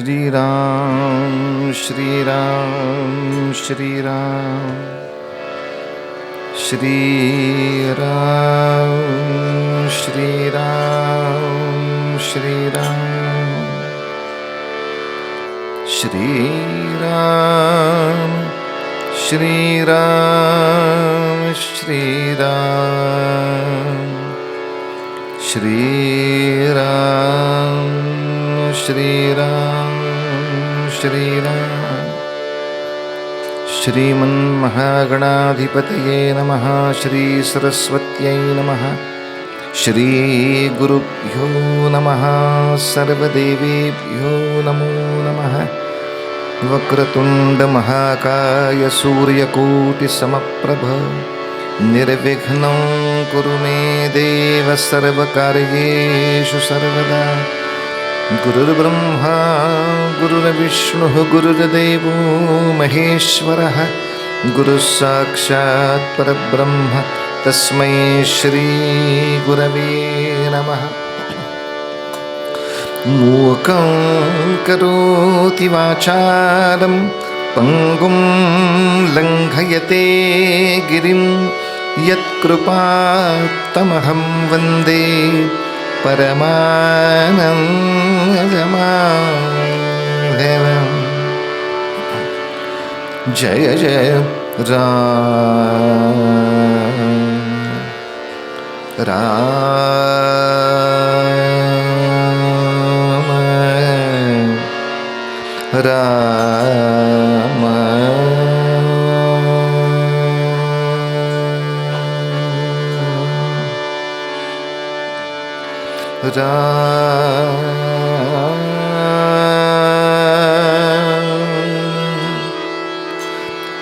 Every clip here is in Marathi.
श्री राम श्री राम श्री राम श्री राम श्री राम श्री राम श्री राम श्री राम श्री राम श्री राम श्री राम श्री राम श्रीमन्महागणाधिपतये नमः। श्री सरस्वत्यै नमः। श्री गुरुभ्यो नमः। सर्वदेवेभ्यो नमो नमः। वक्रतुंड महाकाय सूर्यकोटिसमप्रभ निर्विघ्नं कुरु मे देव सर्वकार्येषु सर्वदा। गुरुर्ब्रह्मा गुरुर्विष्णुः गुरुर्देवो महेश्वरः गुरुस्साक्षात् परब्रह्म तस्मै श्री गुरवे नमः। मूकं करोति वाचालं पङ्गुं लङ्घयते गिरिं यत्कृपात्तमहं वन्दे परमानन्दमाधवम्। जय जय राम राम राम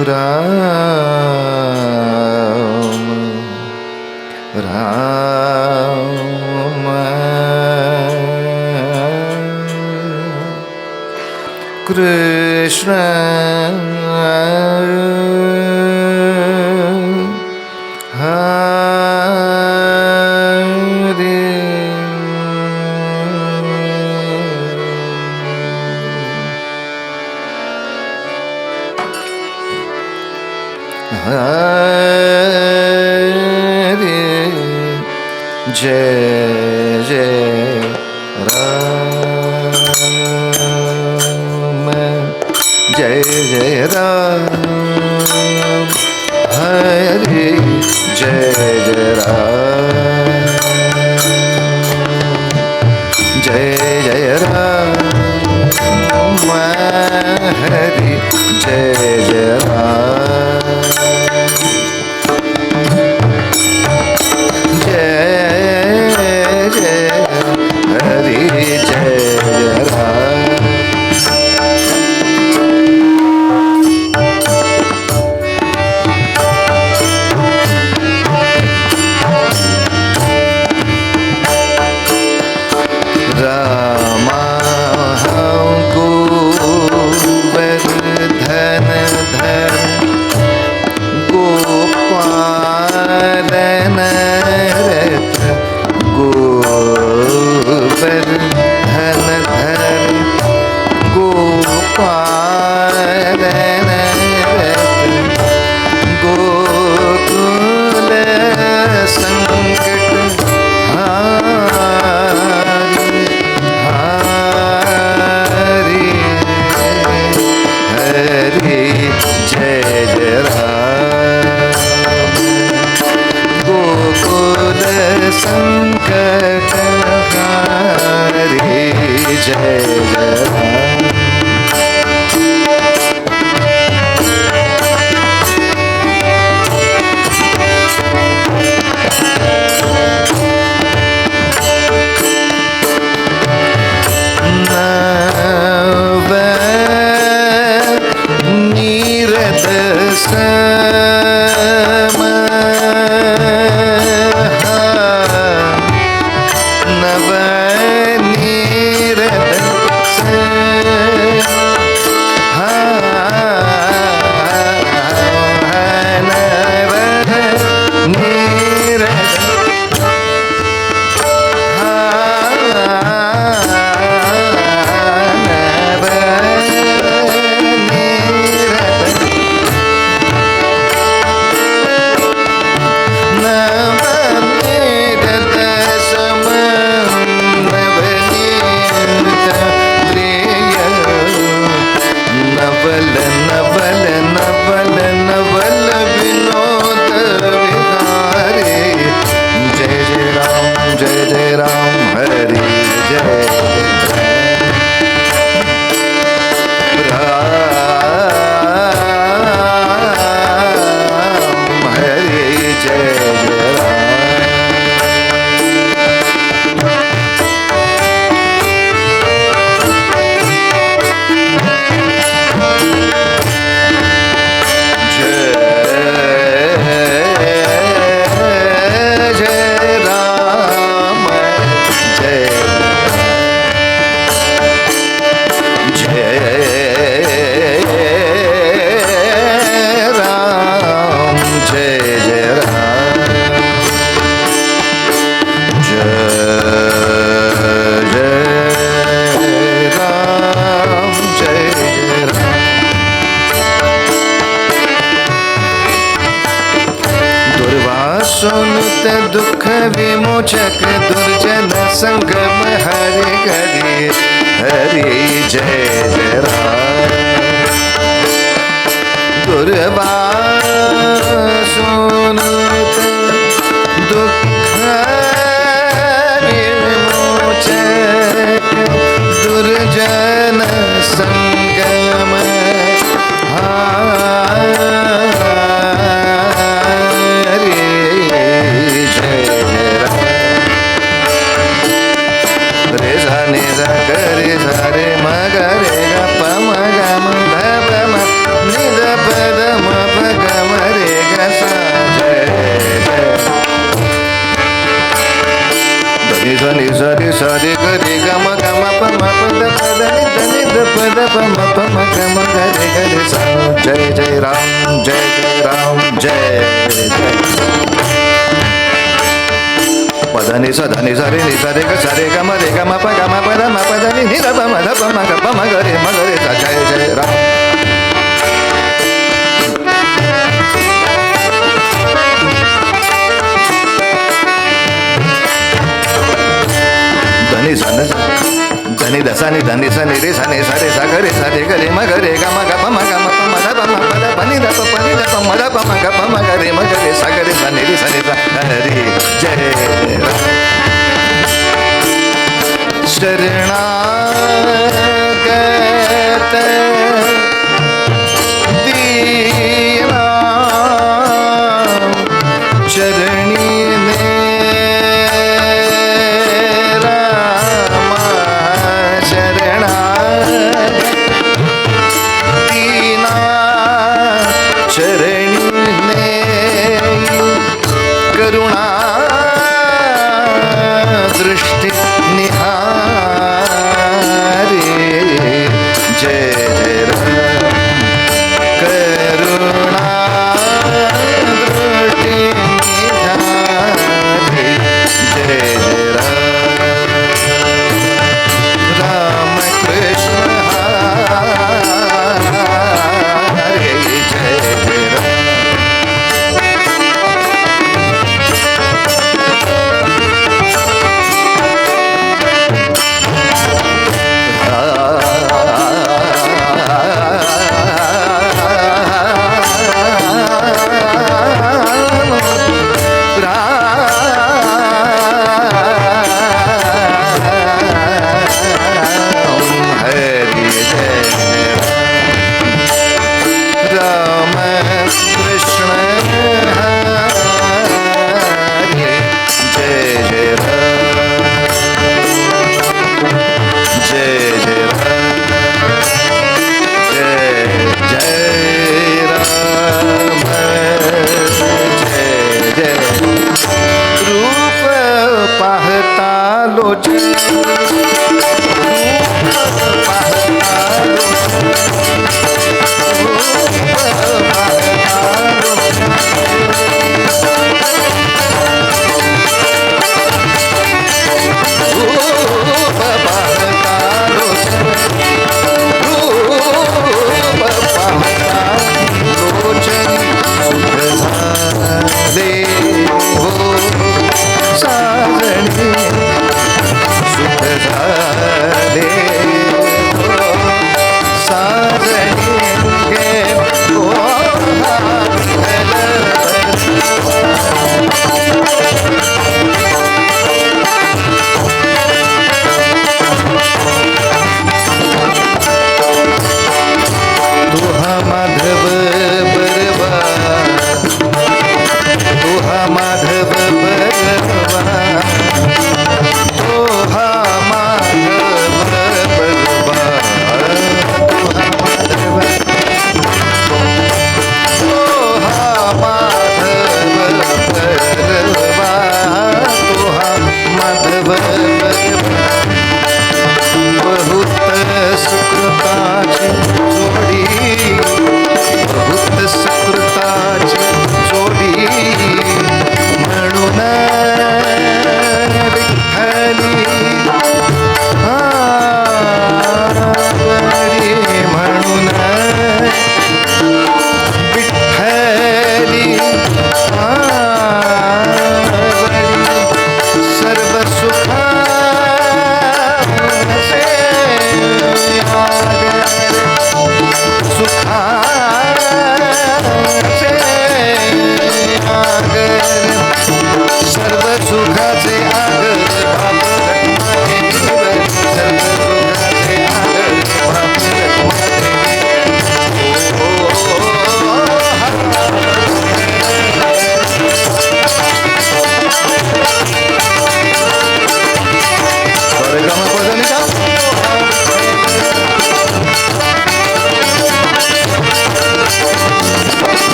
राम राम कृष्ण जय जय राम जय जय राम हरे जय जय राम जय जय राम हरे जय जय राम नवल नवल नवल विनोद विहारी जय जय राम हरि जय राम हरि जय राम सुनत दुख विमोचक दुर्जन संगम हरि हरि हरि जय जय राम दुर्वा सुनत दुख विमोचक दुर्जन संगम रे रे मग रे ग प म ग म ध प म नि ध प ध म प ग म रे ग सा जय जय धनि ध नि सा रे ग रे ग म ग म प म प ध प ध नि ध प ध प म प म ग म ग रे ग रे सा जय जय राम जय जय राम जय जय पधनि सा रे नि सा रे ग सा रे ग म रे ग म प ग म प ध म प ध नि ध प म ध प म ग प म ग रे सा जय जय राम धनि सा धनि द सा नि धनि सा नि रे सा रे सा ग रे म ग रे ग म ग प म ग म प म ध प म प ध प नि ध प नि ध प म ध प म ग प म ग रे सा ग रे सा नि रे सा हरि जय राम शरणागत दीना चरणी मेरा शरणा दीना चरणी करुणा दृष्टि निहारे जय जय राम करुणा दृष्टि निहारे जय जय राम कृष्ण हरे जय जय राम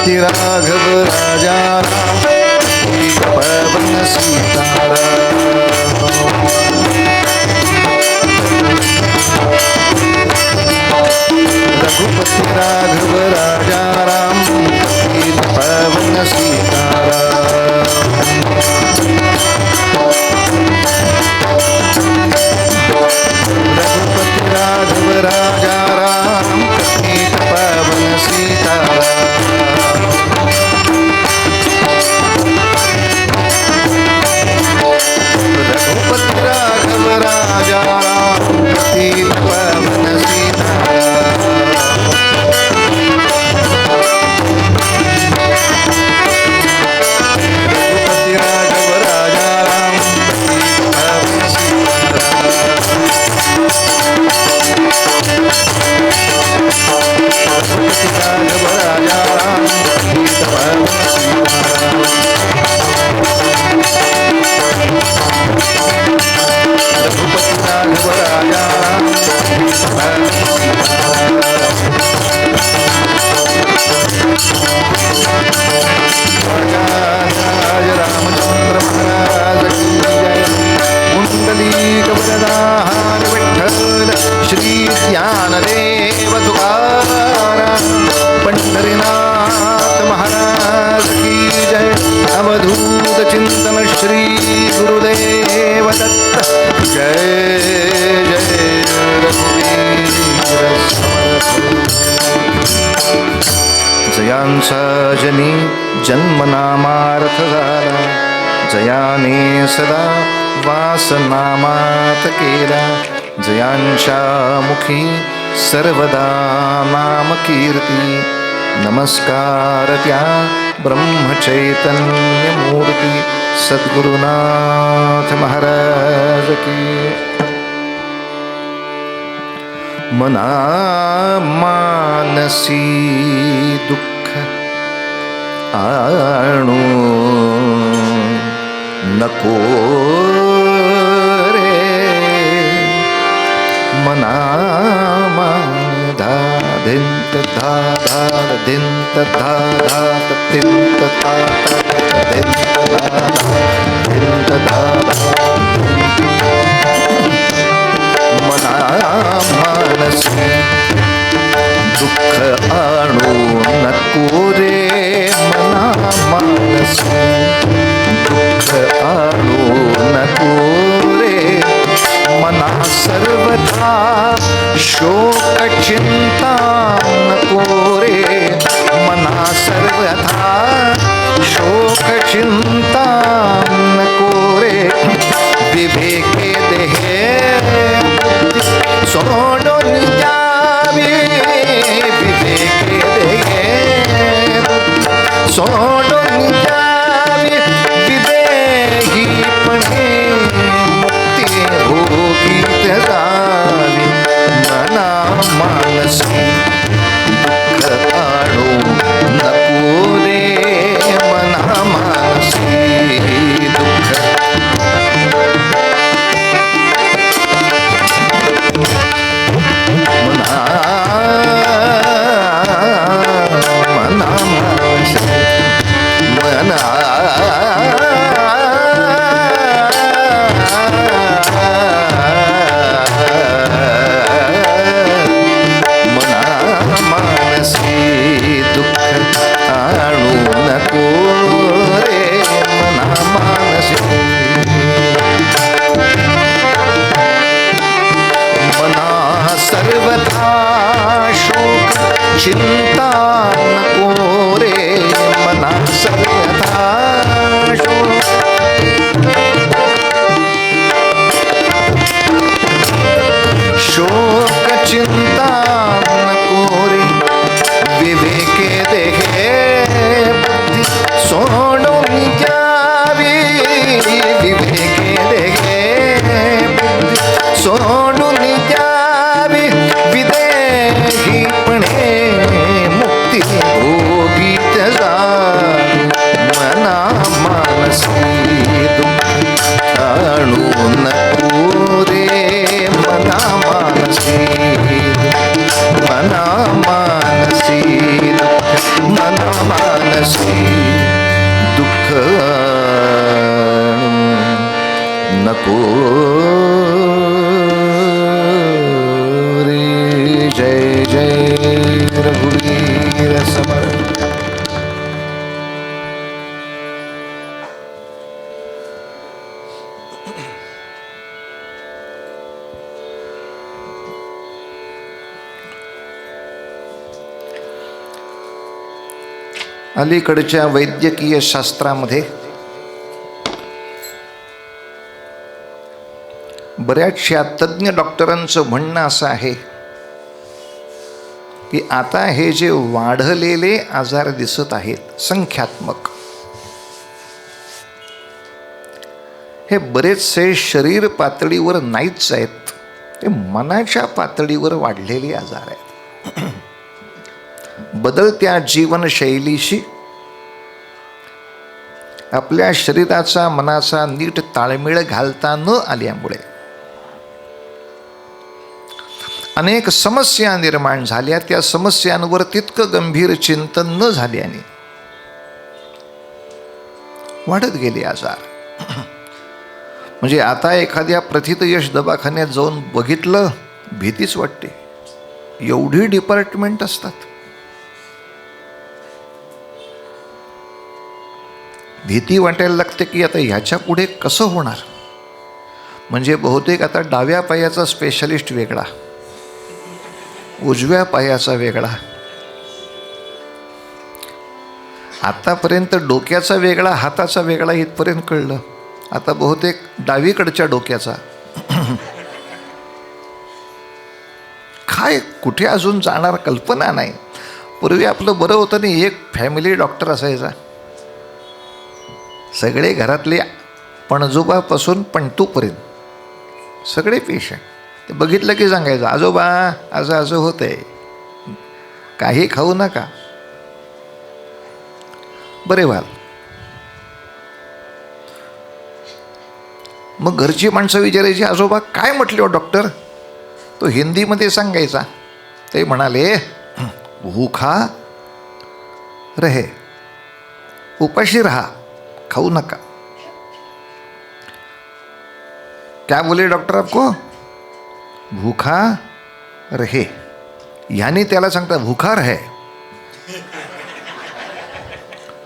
रघुपति राघव राजा राम पवन सीताराम रघुपति राघव राजा राम पवन सीताराम रघुपति राघव राजा राम पवन सीताराम रघुपति राघव राजा राम पवन श्री ज्ञानदेव तुकाराम पंढरीनाथ महाराज की जय अवधूत चिंतन श्री गुरुदेव दत्त जय जय रघुवीर जयांचा जनी जन्मनामार्थ झाला जयाने सदा वासनामात केला जयांच्या मुखी सर्वदा नाम कीर्ती नमस्कार त्या ब्रह्मचैतन्य मूर्ती सद्गुरुनाथ महाराज की मना मानसी दुःख आणू नको मनामाधा धिंत धाधा धिंत धाधा तिंत धाधा धिंत धाधा मनामानसी दुःख आणू नको रे मनामानसी दुःख आणू नको रे मना सर्वथा शोक चिंता नको रे मना सर्वथा शोक चिंता नको रे विवेके देहे सोडून जावे विवेके देहे सोडून जावे विदेहीपणे भोगीत जावी मना मानसी दुःख आणू नको रे मना मानसी दुःख मना मानसी मानसी दुःख नको रे. जय जय रघुवीर समर्थ. अलीकडच्या वैद्यकीय शास्त्रामध्ये बऱ्याचशा तज्ज्ञ डॉक्टरांचं म्हणणं असं आहे की आता हे जे वाढलेले आजार दिसत आहेत संख्यात्मक, हे बरेचसे शरीर पातळीवर नाहीच आहेत, ते मनाच्या पातळीवर वाढलेले आजार आहेत. बदलत्या जीवनशैलीशी आपल्या शरीराचा मनाचा नीट ताळमेळ घालता न आल्यामुळे अनेक समस्या निर्माण झाल्या. त्या समस्यांवर तितकं गंभीर चिंतन न झाल्याने वाढत गेले आजार. म्हणजे आता एखाद्या प्रथितयश दवाखान्यात जाऊन बघितलं, भीतीच वाटते. एवढी डिपार्टमेंट असतात. भीती वाटायला लागते की आता ह्याच्या पुढे कसं होणार. म्हणजे बहुतेक आता डाव्या पायाचा स्पेशलिस्ट वेगळा, उजव्या पायाचा वेगळा, आतापर्यंत डोक्याचा वेगळा, हाताचा वेगळा, इथपर्यंत कळलं. आता बहुतेक डावीकडच्या डोक्याचा. काय कुठे अजून जाणार कल्पना नाही. पूर्वी आपलं बरं होतं नाही, एक फॅमिली डॉक्टर असायचा. सगळे घरातले पणजोबापासून पणतूपर्यंत सगळे पेशंट. ते बघितलं की सांगायचं, आजोबा असं असं होतंय, काही खाऊ नका, बरे व्हाल. मग घरची माणसं विचारायची, आजोबा काय म्हटले हो डॉक्टर. तो हिंदीमध्ये सांगायचा. ते म्हणाले, भूखा रहे, उपाशी रहा, खाऊ नका. क्या बोले डॉक्टर आपको, भूखा रहे. यानी त्याला सांगता भूखार है.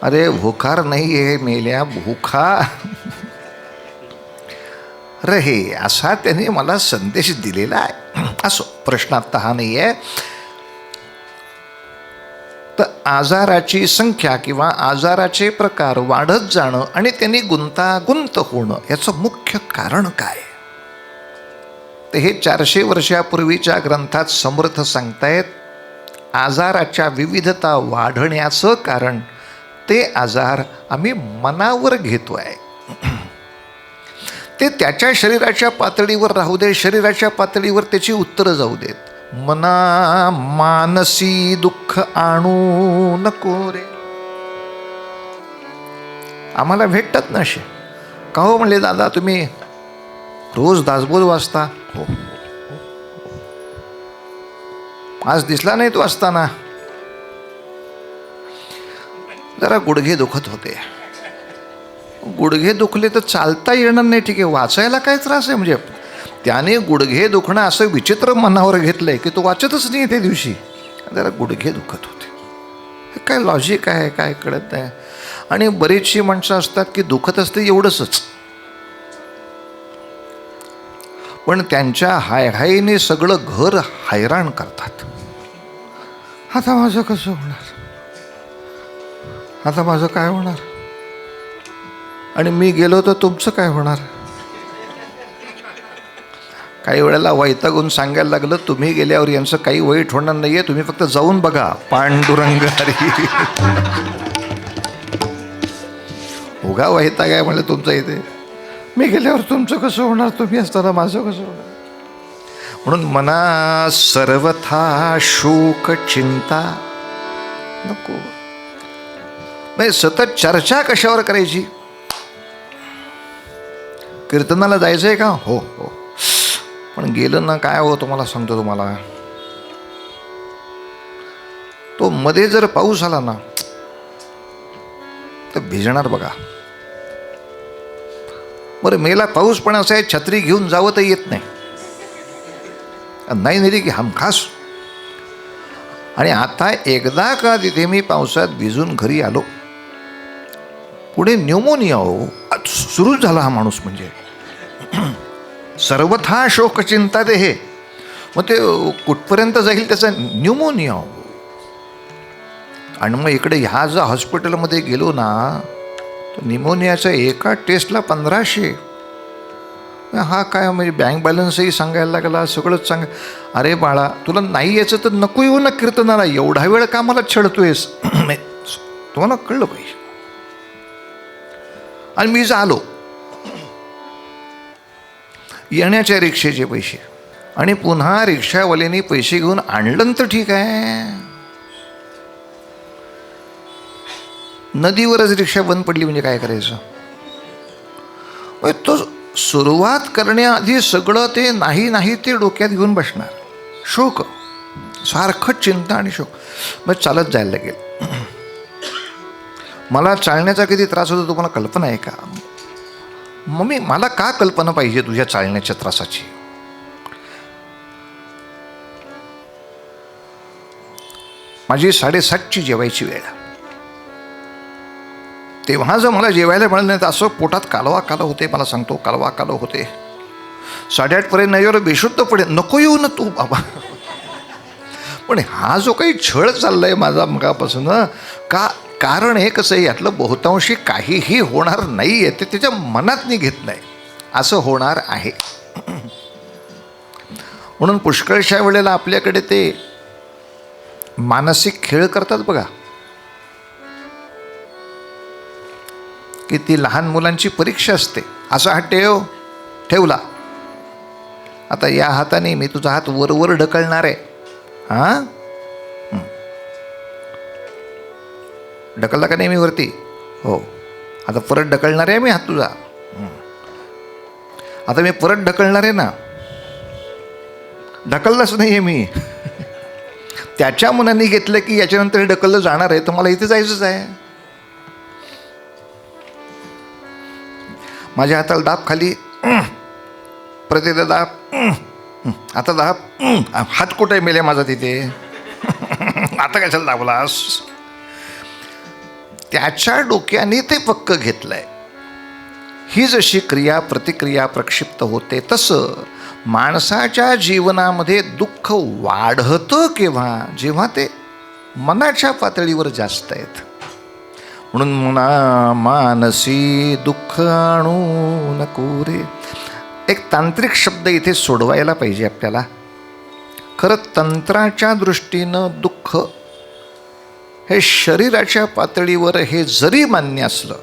अरे भूखार नाही आहे मेल्या, भूखा रहे असा त्यांनी मला संदेश दिलेला आहे. असो, प्रश्न आता हा नाही आहे. तर आजाराची संख्या किंवा आजाराचे प्रकार वाढत जाणं आणि त्यांनी गुंतागुंत होणं याचं मुख्य कारण काय. तर हे 400 वर्षापूर्वीच्या ग्रंथात समर्थ सांगतायत. आजाराच्या विविधता वाढण्याचं कारण ते आजार आम्ही मनावर घेतोय. ते त्याच्या शरीराच्या पातळीवर राहू दे, शरीराच्या पातळीवर त्याची उत्तरं जाऊ देत. मना मानसी दुःख आणू नको रे. आम्हाला भेटतात ना असे. का हो म्हणले दादा तुम्ही रोज दासबोध वाचता. हो, आज दिसला नाही तो असताना. जरा गुडघे दुखत होते. गुडघे दुखले तर चालता येणार नाही, ठीक आहे, वाचायला काय त्रास आहे. म्हणजे त्याने गुडघे दुखणं असं विचित्र मनावर घेतलंय की तो वाचतच नाही त्या दिवशी. जरा गुडघे दुखत होते. हे काय लॉजिक आहे काय कळत नाही. आणि बरीचशी माणसं असतात की दुखत असते एवढंच, पण त्यांच्या हायहाईने सगळं घर हैराण करतात. आता माझं कसं होणार, आता माझं काय होणार, आणि मी गेलो तर तुमचं काय होणार. काही वेळेला वैतागून सांगायला लागलं, तुम्ही गेल्यावर यांचं काही वाईट होणार नाहीये, तुम्ही फक्त जाऊन बघा पांडुरंग हरी. उगा वैताग आहे म्हणलं तुमचं इथे. मी गेल्यावर तुमचं कसं होणार, तुम्ही असताना माझं कसं होणार. म्हणून मना सर्वथा शोक चिंता नको. नाही, सतत चर्चा कशावर करायची. कीर्तनाला जायचंय का, हो हो, पण गेलं ना काय हो तुम्हाला सांगतो. तुम्हाला तो मध्ये जर पाऊस आला ना, तर भिजणार बघा. बरं मेला पाऊस पण असा आहे, छत्री घेऊन जावं तर येत नाही, नाही नेली की हमखास. आणि आता एकदा का तिथे मी पावसात भिजून घरी आलो, पुढे न्यूमोनिया हो सुरूच झाला हा माणूस. म्हणजे सर्वथा शोकचिंता ते हे, मग ते कुठपर्यंत जाईल त्याचा न्यूमोनिया हो. आणि मग इकडे ह्या जर हॉस्पिटलमध्ये गेलो ना तर न्यूमोनियाच्या एका टेस्टला 1500. हा काय म्हणजे बँक बॅलन्सही सांगायला लागला, सगळंच सांगा. अरे बाळा तुला नाही यायचं तर नको येऊ ना कीर्तनाला, एवढा वेळ का मला छळतोयस? तुम्हाला कळलं पाहिजे. आणि मी आलो, येण्याच्या रिक्षेचे पैसे आणि पुन्हा रिक्षावाल्याने पैसे घेऊन आणलं तर ठीक आहे. नदीवरच रिक्षा बंद पडली म्हणजे काय करायचं? तो सुरुवात करण्याआधी सगळं ते नाही नाही ते डोक्यात घेऊन बसणार. शोक, सारखं चिंता आणि शोक. मग चालत जायला लागेल. मला चालण्याचा किती त्रास होतो तुम्हाला कल्पना आहे का? मग मला का कल्पना पाहिजे तुझ्या चालण्याच्या त्रासाची? माझी 7:30ची जेवायची वेळ. तेव्हा जर मला जेवायला मिळालं नाही तर असं पोटात कालवा कालव होते, मला सांगतो कालवा कालव होते. 8:30पर्यंत नाही बेशुद्ध पडेल, नको येऊ ना तू बाबा. पण हा जो काही छळ चाललाय माझा मगापासून का, कारण हे कसं आहे, यातलं बहुतांशी काहीही होणार नाही आहे, ते त्याच्या मनात नाही घेत नाही, असं होणार आहे. म्हणून पुष्कळशा वेळेला आपल्याकडे ते मानसिक खेळ करतात बघा, की ती लहान मुलांची परीक्षा असते. असा हात ठेवला, आता या हाताने मी तुझा हात वर ढकलणार आहे. हां, ढकलला का नाही मी वरती? हो. आता परत ढकलणार आहे मी हात तुझा. आता मी परत ढकलणार आहे ना. ढकललाच नाही आहे मी. त्याच्या मनाने घेतलं की याच्यानंतर ढकललं जाणार आहे, तर मला इथे जायचंच आहे. माझ्या हाताला दाब खाली, परत एकदा दाब, आता दाब. हात कुठे मेले माझा तिथे? आता कशाला दाबलास? त्याच्या डोक्याने ते पक्क घेतलंय. ही जशी क्रिया प्रतिक्रिया प्रक्षिप्त होते, तसं माणसाच्या जीवनामध्ये दुःख वाढतं केव्हा? जेव्हा ते मनाच्या पातळीवर जास्त आहेत. म्हणून मना मानसी दुःख आणू नको रे. एक तांत्रिक शब्द इथे सोडवायला पाहिजे आपल्याला. खरं तंत्राच्या दृष्टीनं दुःख हे शरीराच्या पातळीवर हे जरी मान्य असलं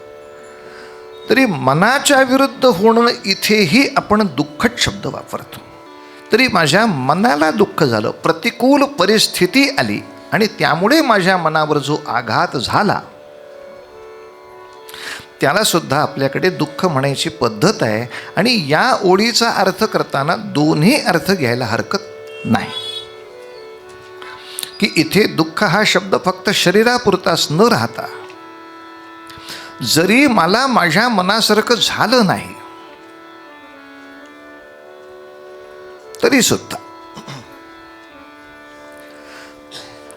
तरी मनाच्या विरुद्ध होणं इथेही आपण दुःखद शब्द वापरतो. तरी माझ्या मनाला दुःख झालं, प्रतिकूल परिस्थिती आली आणि त्यामुळे माझ्या मनावर जो आघात झाला त्याला सुद्धा आपल्याकडे दुःख म्हणायची पद्धत आहे. आणि या ओळीचा अर्थ करताना दोन्ही अर्थ घ्यायला हरकत नाही, की इथे दुःख हा शब्द फक्त शरीरापुरताच न राहता, जरी मला माझ्या मनासारखं झालं नाही तरी सुद्धा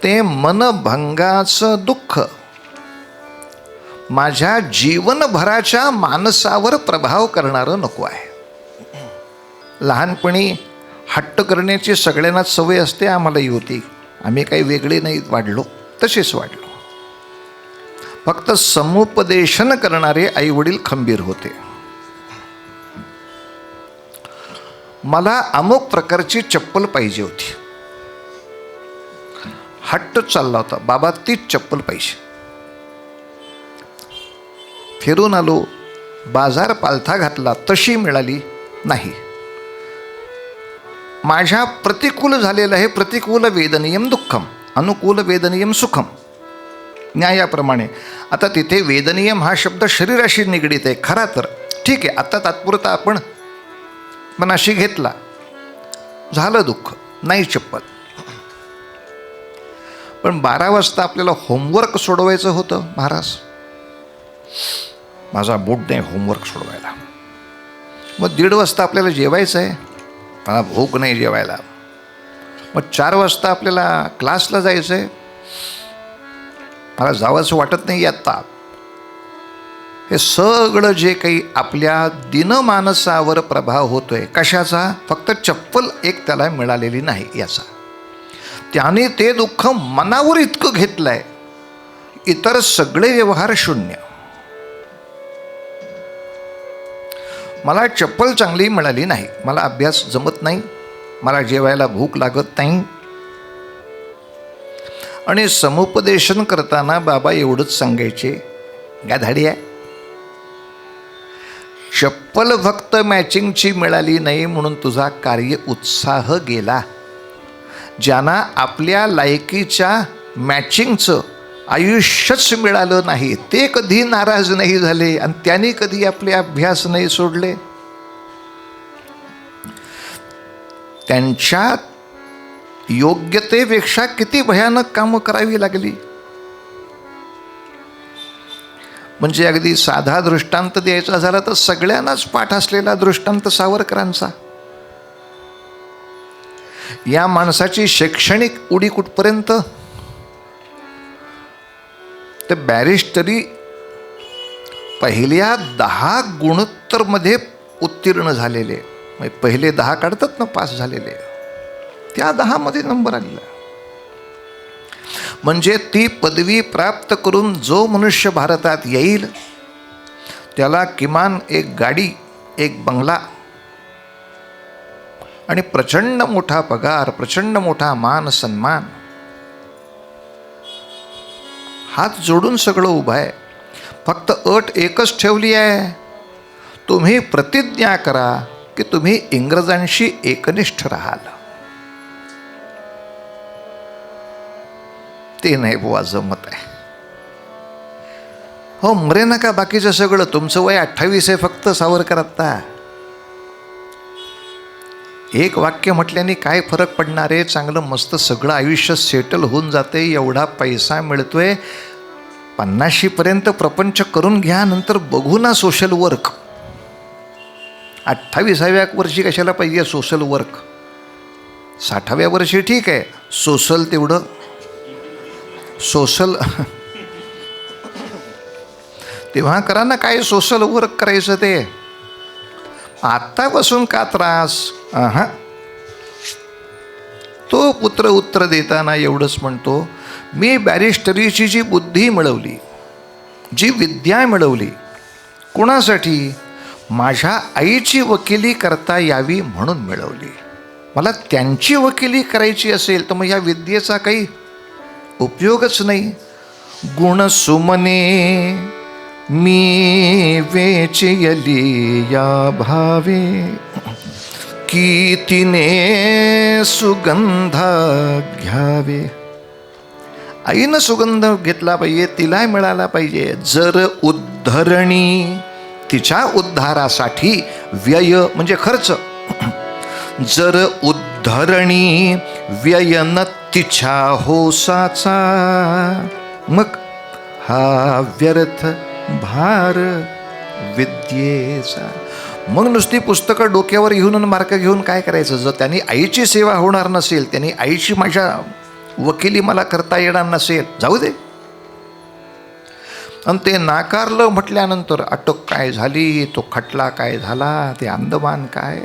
ते मनभंगाचं दुःख माझ्या जीवनभराच्या मानसावर प्रभाव करणारं नको आहे. लहानपणी हट्ट करण्याची सगळ्यांनाच सवय असते, आम्हालाही होती. आम्ही काही वेगळे नाही वाढलो, तसेच वाढलो. फक्त समुपदेशन करणारे आईवडील खंबीर होते. मला अमुक प्रकारची चप्पल पाहिजे होती, हट्ट चालला होता, बाबा तीच चप्पल पाहिजे. फिरून आलो, बाजार पालथा घातला, तशी मिळाली नाही. माझ्या प्रतिकूल झालेलं आहे. प्रतिकूल वेदनीयम दुःखम, अनुकूल वेदनीयम सुखम, न्यायाप्रमाणे. आता तिथे वेदनीयम हा शब्द शरीराशी निगडीत आहे. खरा तर ठीक आहे, आता तात्पुरता आपण मनाशी घेतला, झालं दुःख, नाही चप्पल. पण 12 वाजता आपल्याला होमवर्क सोडवायचं होतं महाराज. माझा मूड नाही होमवर्क सोडवायला. मग 1:30 वाजता आपल्याला जेवायचं आहे, मला भूक नाही जेवायला. मग 4 वाजता आपल्याला क्लासला जायचं आहे, मला जावंसं वाटत नाही आत्ता. हे सगळं जे काही आपल्या दिनमानसावर प्रभाव होतोय, कशाचा? फक्त चप्पल एक त्याला मिळालेली नाही याचा. त्याने ते दुःख मनावर इतकं घेतलंय, इतर सगळे व्यवहार शून्य. मला चप्पल चांगली मिळाली नाही, मला अभ्यास जमत नाही, मला जेवायला भूक लागत नाही. आणि समुपदेशन करताना बाबा एवढंच सांगायचे, गाधाडी आहे, चप्पल फक्त मॅचिंगची मिळाली नाही म्हणून तुझा कार्य उत्साह गेला. ज्यांना आपल्या लायकीच्या मॅचिंगचं आयुष्यच मिळालं नाही, ते कधी नाराज नाही झाले आणि त्यांनी कधी आपले अभ्यास नाही सोडले. त्यांच्या योग्यतेपेक्षा किती भयानक कामं करावी लागली. म्हणजे अगदी साधा दृष्टांत द्यायचा झाला तर सगळ्यांनाच पाठ असलेला दृष्टांत सावरकरांचा. या माणसाची शैक्षणिक उडी कुठपर्यंत? ते बॅरिस्टरी पहिल्या 10 गुणोत्तरमध्ये उत्तीर्ण झालेले, म्हणजे पहिले 10 काढतात ना पास झालेले, त्या 10 मध्ये नंबर आलेला. म्हणजे ती पदवी प्राप्त करून जो मनुष्य भारतात येईल त्याला किमान एक गाडी, एक बंगला आणि प्रचंड मोठा पगार, प्रचंड मोठा मान सन्मान, हात जोडून सगळं उभं आहे. फक्त अट एकच ठेवली आहे, तुम्ही प्रतिज्ञा करा की तुम्ही इंग्रजांशी एकनिष्ठ राहाल. ते नाही बुवा जमत आहे. हो मरे नका बाकीचं सगळं, तुमचं वय 28 आहे फक्त सावरकर. आत्ता एक वाक्य म्हटल्याने काय फरक पडणार आहे? चांगलं मस्त सगळं आयुष्य सेटल होऊन जाते, एवढा पैसा मिळतोय, 50 पर्यंत प्रपंच करून घ्या, नंतर बघू ना सोशल वर्क. 28व्या वर्षी कशाला पाहिजे सोशल वर्क? 60व्या वर्षी ठीक आहे, सोशल तेवढं सोशल तेव्हा करा ना, काय सोशल वर्क करायचं ते. आत्तापासून का त्रास? तो पुत्र उत्तर देताना एवढंच म्हणतो, मी बॅरिस्टरीची जी बुद्धी मिळवली, जी विद्या मिळवली, कोणासाठी? माझ्या आईची वकिली करता यावी म्हणून मिळवली. मला त्यांची वकिली करायची असेल तर मग या विद्येचा काही उपयोगच नाही. गुण सुमने मी वेचयली या भावे, की तिने सुगंध घ्यावे. आईनं सुगंध घेतला पाहिजे, तिला मिळाला पाहिजे. जर उद्धरणी, तिच्या उद्धारासाठी व्यय म्हणजे खर्च. जर उद्धरणी व्ययन तिच्या होसाचा, मग हा व्यर्थ भार विद्येचा. मग नुसती पुस्तकं डोक्यावर घेऊन आणि मार्क घेऊन काय करायचं? जर त्यांनी आईची सेवा होणार नसेल, त्यांनी आईची माझ्या वकिली मला करता येणार नसेल, जाऊ दे. आणि ते नाकारलं म्हटल्यानंतर अटक काय झाली, तो खटला काय झाला, ते अंदमान काय.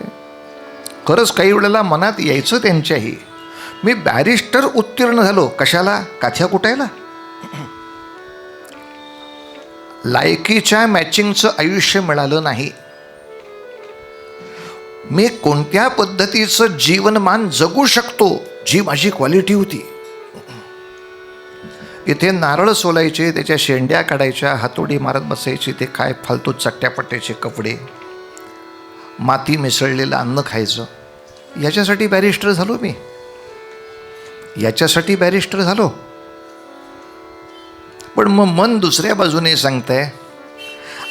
खरंच काही वेळेला मनात यायचं त्यांच्याही, मी बॅरिस्टर उत्तीर्ण झालो कशाला? काथ्या कुटायला. लायकीच्या मॅचिंगचं आयुष्य मिळालं नाही. मी कोणत्या पद्धतीचं जीवनमान जगू शकतो, जी माझी क्वालिटी होती. इथे नारळ सोलायचे, त्याच्या शेंड्या काढायच्या, हातोडी मारत बसायची, ते काय फालतू चट्ट्यापट्ट्याचे कपडे, माती मिसळलेलं अन्न खायचं. याच्यासाठी बॅरिस्टर झालो मी, याच्यासाठी बॅरिस्टर झालो. पण मग मन दुसऱ्या बाजूने सांगतंय,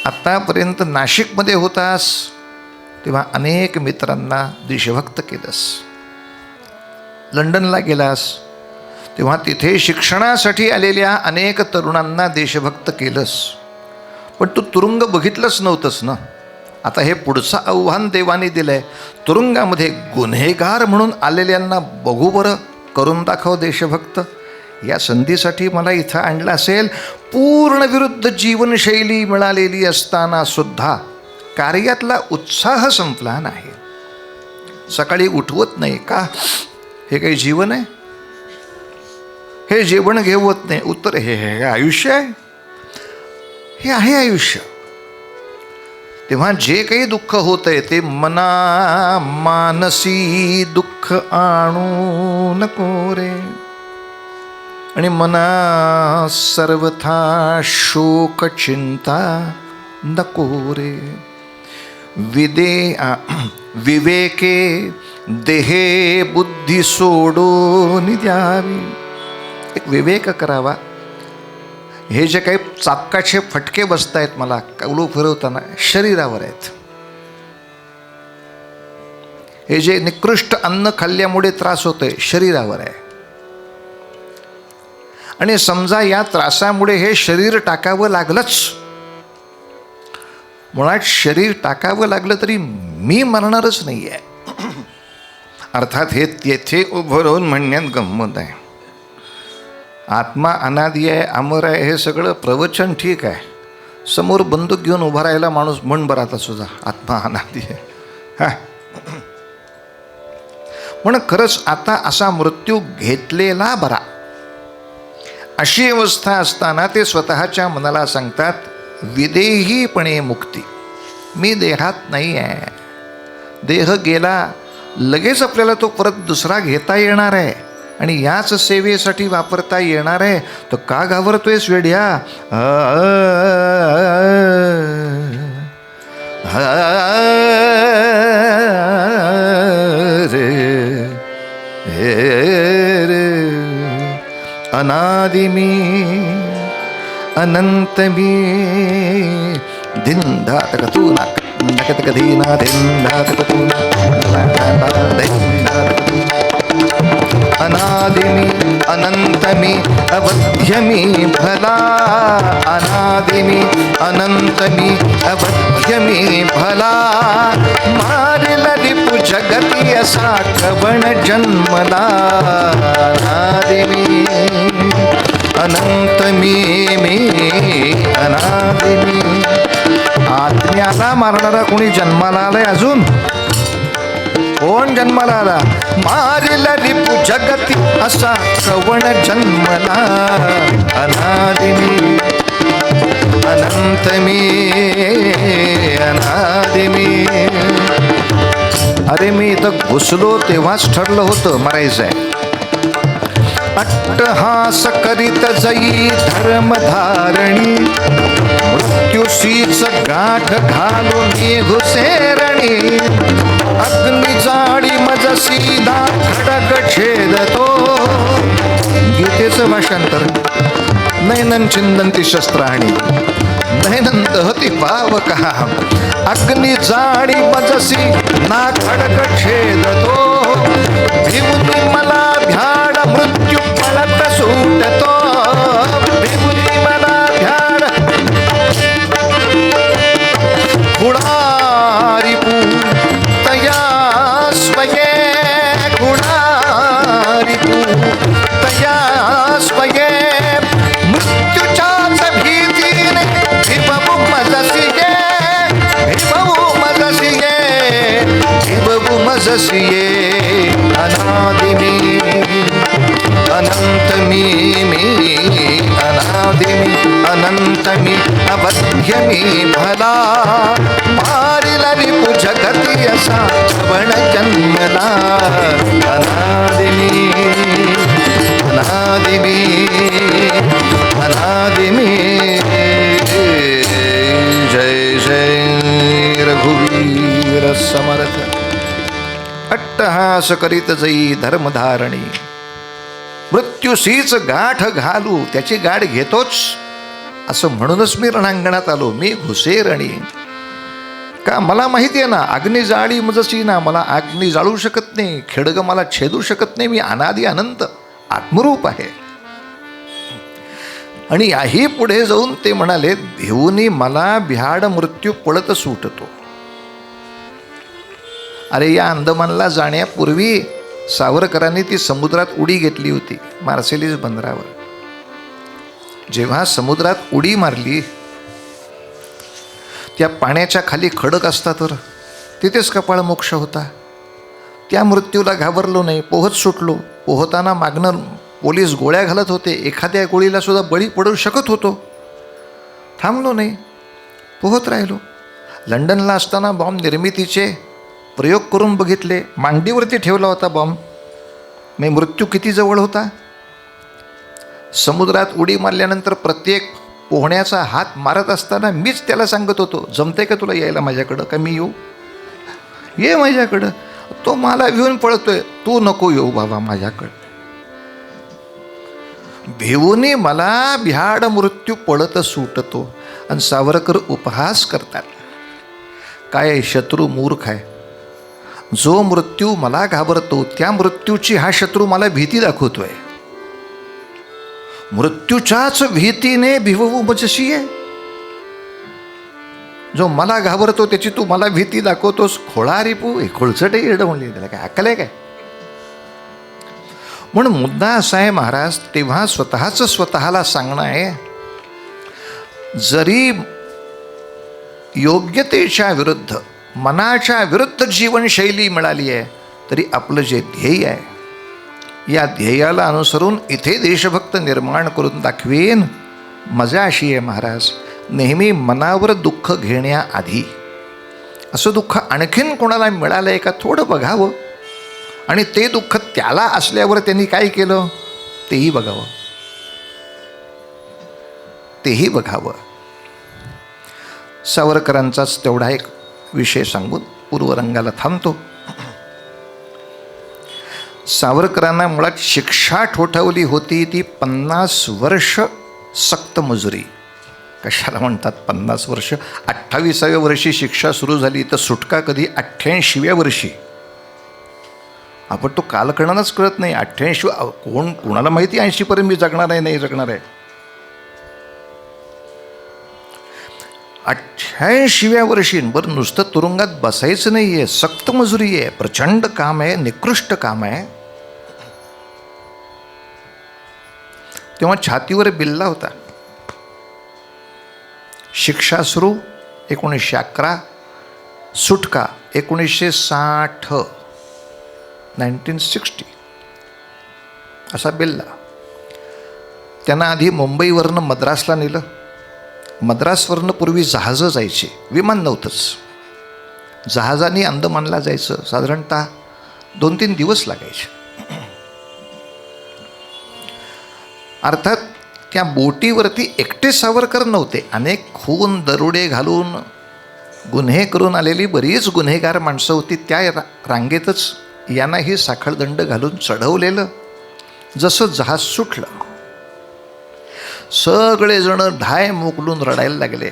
आत्तापर्यंत नाशिकमध्ये होतास तेव्हा अनेक मित्रांना देशभक्त केलंस, लंडनला गेलास तेव्हा तिथे शिक्षणासाठी आलेल्या अनेक तरुणांना देशभक्त केलंस. पण तू तुरुंग बघितलंच नव्हतंस ना. आता हे पुढचं आव्हान देवाने दिलंय, तुरुंगामध्ये गुन्हेगार म्हणून आलेल्यांना बघू बरं, करून दाखव देशभक्त. या संधीसाठी मला इथं आणलं असेल. पूर्ण विरुद्ध जीवनशैली मिळालेली असताना सुद्धा कार्यातला उत्साह संपला नाही. सकाळी उठवत नाही का? हे काही जीवन आहे? हे जेवण घेवत नाही. उत्तर हे आयुष्य आहे. हे आहे आयुष्य. तेव्हा जे काही दुःख होत आहे ते मना मानसी दुःख आणू नको रे, आणि मना सर्वथा शोक चिंता नको रे. विवेके देहे बुद्धी सोडून द्यावी. एक विवेक करावा. हे जे काही चापकाचे फटके बसत आहेत मला कौलू फिरवताना, शरीरावर आहेत. हे जे निकृष्ट अन्न खाल्ल्यामुळे त्रास होतोय, शरीरावर आहे. आणि समजा या त्रासामुळे हे शरीर टाकावं लागलंच, मुळात शरीर टाकावं लागलं तरी मी मरणारच नाही आहे. अर्थात हे तेथे उभं राहून म्हणण्यात गंमत आहे. आत्मा अनादी आहे, अमर आहे, हे सगळं प्रवचन ठीक आहे. समोर बंदूक घेऊन उभा राहिला माणूस म्हण बरं आता सुद्धा आत्मा अनादी आहे. हा, पण खरंच आता असा मृत्यू घेतलेला बरा. अशी अवस्था असताना ते स्वतःच्या मनाला सांगतात, विदेहीपणे मुक्ती. मी देहात नाही आहे. देह गेला लगेच आपल्याला तो परत दुसरा घेता येणार आहे आणि याच सेवेसाठी वापरता येणार आहे. तर का घाबरतोयस वेड्या? अनादि मी अनंत मी धिंदा तकतूना नकतकधीना धिंदा तकतूना अनादि मी अनंत मी अवध्य मी भला. अनादि मी अनंत मी अवध्य मी भला. मारिल रिपु जगती असा कवण जन्मला. अनादि मी अनंत मी अनादि मी. आत्म्याला मारणारा कोणी जन्माला आलाय अजून? कोण जन्माला आला? मारिल रिपु जगती असा कवण जन्मला. अनादि मी अनंत मी अनादि मी. अरे मी इथं घुसलो तेव्हाच ठरलं होतं मरायचंय. अट्टहास करीत जई धर्मधारणी. मृत्यूशीच गाठ घालून घुसेरणी. अग्नि जाडी मज सीधा खडक छेदतो. गीतेचं भाषांतर. नैनन चिंदंती शस्त्राणी नैनन दहती पावका. अग्नि जाडी मजसी ना खडक छेदतो. भिवुनी मला भ्याड मृत्यू पळत सुटतो. भिवुनी मला भ्याड गुणारी तया स्वये. गुणारी तया स्वये. मृत्यूच्याच भीतीने भिवू मजसिये. भिवू मजसिये. भिवू मजसिये. अनादि मी अनंत मी अनादि मी अनंत मी अवध्य मी भला. मारिल रिपु जगती असा कवण जन्मला. अनादि मी अनादि मी अनादि मी. जय जय रघुवीर समर्थ. अट्टहास करीत जई धर्मधारणी. मृत्यूशीच गाठ घालू. त्याची गाठ घेतोच असं म्हणूनच मी रणांगणात आलो. मी घुसेरणी. का? मला माहिती आहे ना, अग्नी जाळी मजसी ना. मला अग्नी जाळू शकत नाही, खिडगं मला छेदू शकत नाही. मी अनादि अनंत आत्मरूप आहे. आणि याही पुढे जाऊन ते म्हणाले, देऊनी मला भ्याड मृत्यू पळत सुटतो. अरे या अंदमानला जाण्यापूर्वी सावरकरांनी ती समुद्रात उडी घेतली होती मार्सेलिस बंदरावर. जेव्हा समुद्रात उडी मारली, त्या पाण्याच्या खाली खडक असता तर तिथेच कपाळ मोक्ष होता. त्या मृत्यूला घाबरलो नाही, पोहत सुटलो. पोहताना मागणं पोलीस गोळ्या घालत होते, एखाद्या गोळीला सुद्धा बळी पडू शकत होतो. थांबलो नाही, पोहत राहिलो. लंडनला असताना बॉम्ब निर्मितीचे प्रयोग करून बघितले. मांडीवरती ठेवला होता बॉम्ब, मी मृत्यू किती जवळ होता. समुद्रात उडी मारल्यानंतर प्रत्येक पोहण्याचा हात मारत असताना मीच त्याला सांगत होतो, जमते का तुला यायला माझ्याकडं, का मी येऊ, ये माझ्याकडं. तो मला घेऊन पळतोय, तू नको येऊ बाबा माझ्याकडं. भिवूनी मला भ्याड मृत्यू पळत सुटतो. आणि सावरकर उपहास करतात, काय शत्रू मूर्ख आहे. जो मृत्यू मला घाबरतो त्या मृत्यूची हा शत्रू मला भीती दाखवतोय. मृत्यूच्याच भीतीने भिवू मजशी आहे. जो मला घाबरतो त्याची तू मला भीती दाखवतोस. खोळा रिपू, हे खोळचट येडं म्हणले, त्याला काय अक्कल आहे काय. म्हणून मुद्दा असा आहे महाराज, तेव्हा स्वतःला सांगणं आहे, जरी योग्यतेच्या विरुद्ध, मनाच्या विरुद्ध जीवनशैली मिळाली आहे, तरी आपलं जे ध्येय आहे, या ध्येयाला अनुसरून इथे देशभक्त निर्माण करून दाखवेन. मजा अशी आहे महाराज, नेहमी मनावर दुःख घेण्याआधी असं दुःख आणखीन कोणाला मिळालं आहे का थोडं बघावं, आणि ते दुःख त्याला असल्यावर त्यांनी काय केलं तेही बघावं, तेही बघावं. सावरकरांचाच तेवढा एक विषय सांगून पूर्वरंगाला थांबतो. सावरकरांना मुळात शिक्षा ठोठावली होती ती 50 वर्ष सक्त मजुरी. कशाला म्हणतात 50 वर्ष? 28व्या वर्षी शिक्षा सुरू झाली तर सुटका कधी 88व्या वर्षी. आपण तो कालगणनाच कळत नाही. 88 कोणाला माहिती 80पर्यंत मी जगणार आहे, नाही जगणार आहे. 88व्या वर्षी बरं नुसतं तुरुंगात बसायचं नाही आहे, सक्त मजुरी आहे, प्रचंड काम आहे, निकृष्ट काम आहे. तेव्हा छातीवर बिल्ला होता. शिक्षा सुरू 1911, सुटका 1960, 1960 असा बिल्ला. त्यांना आधी मुंबईवरनं मद्रासला नेलं. मद्रासवरनं पूर्वी जहाजं जायची, विमान नव्हतंच. जहाजाने अंदमानला जायचं, साधारणतः 2-3 दिवस लागायचे. अर्थात त्या बोटीवरती एकटे सावरकर नव्हते, अनेक खून दरोडे घालून गुन्हे करून आलेली बरीच गुन्हेगार माणसं होती. त्या रांगेतच यांनाही साखळदंड घालून चढवलेलं. जसं जहाज सुटलं, सगळेजण ढाय मोकलून रडायला लागले.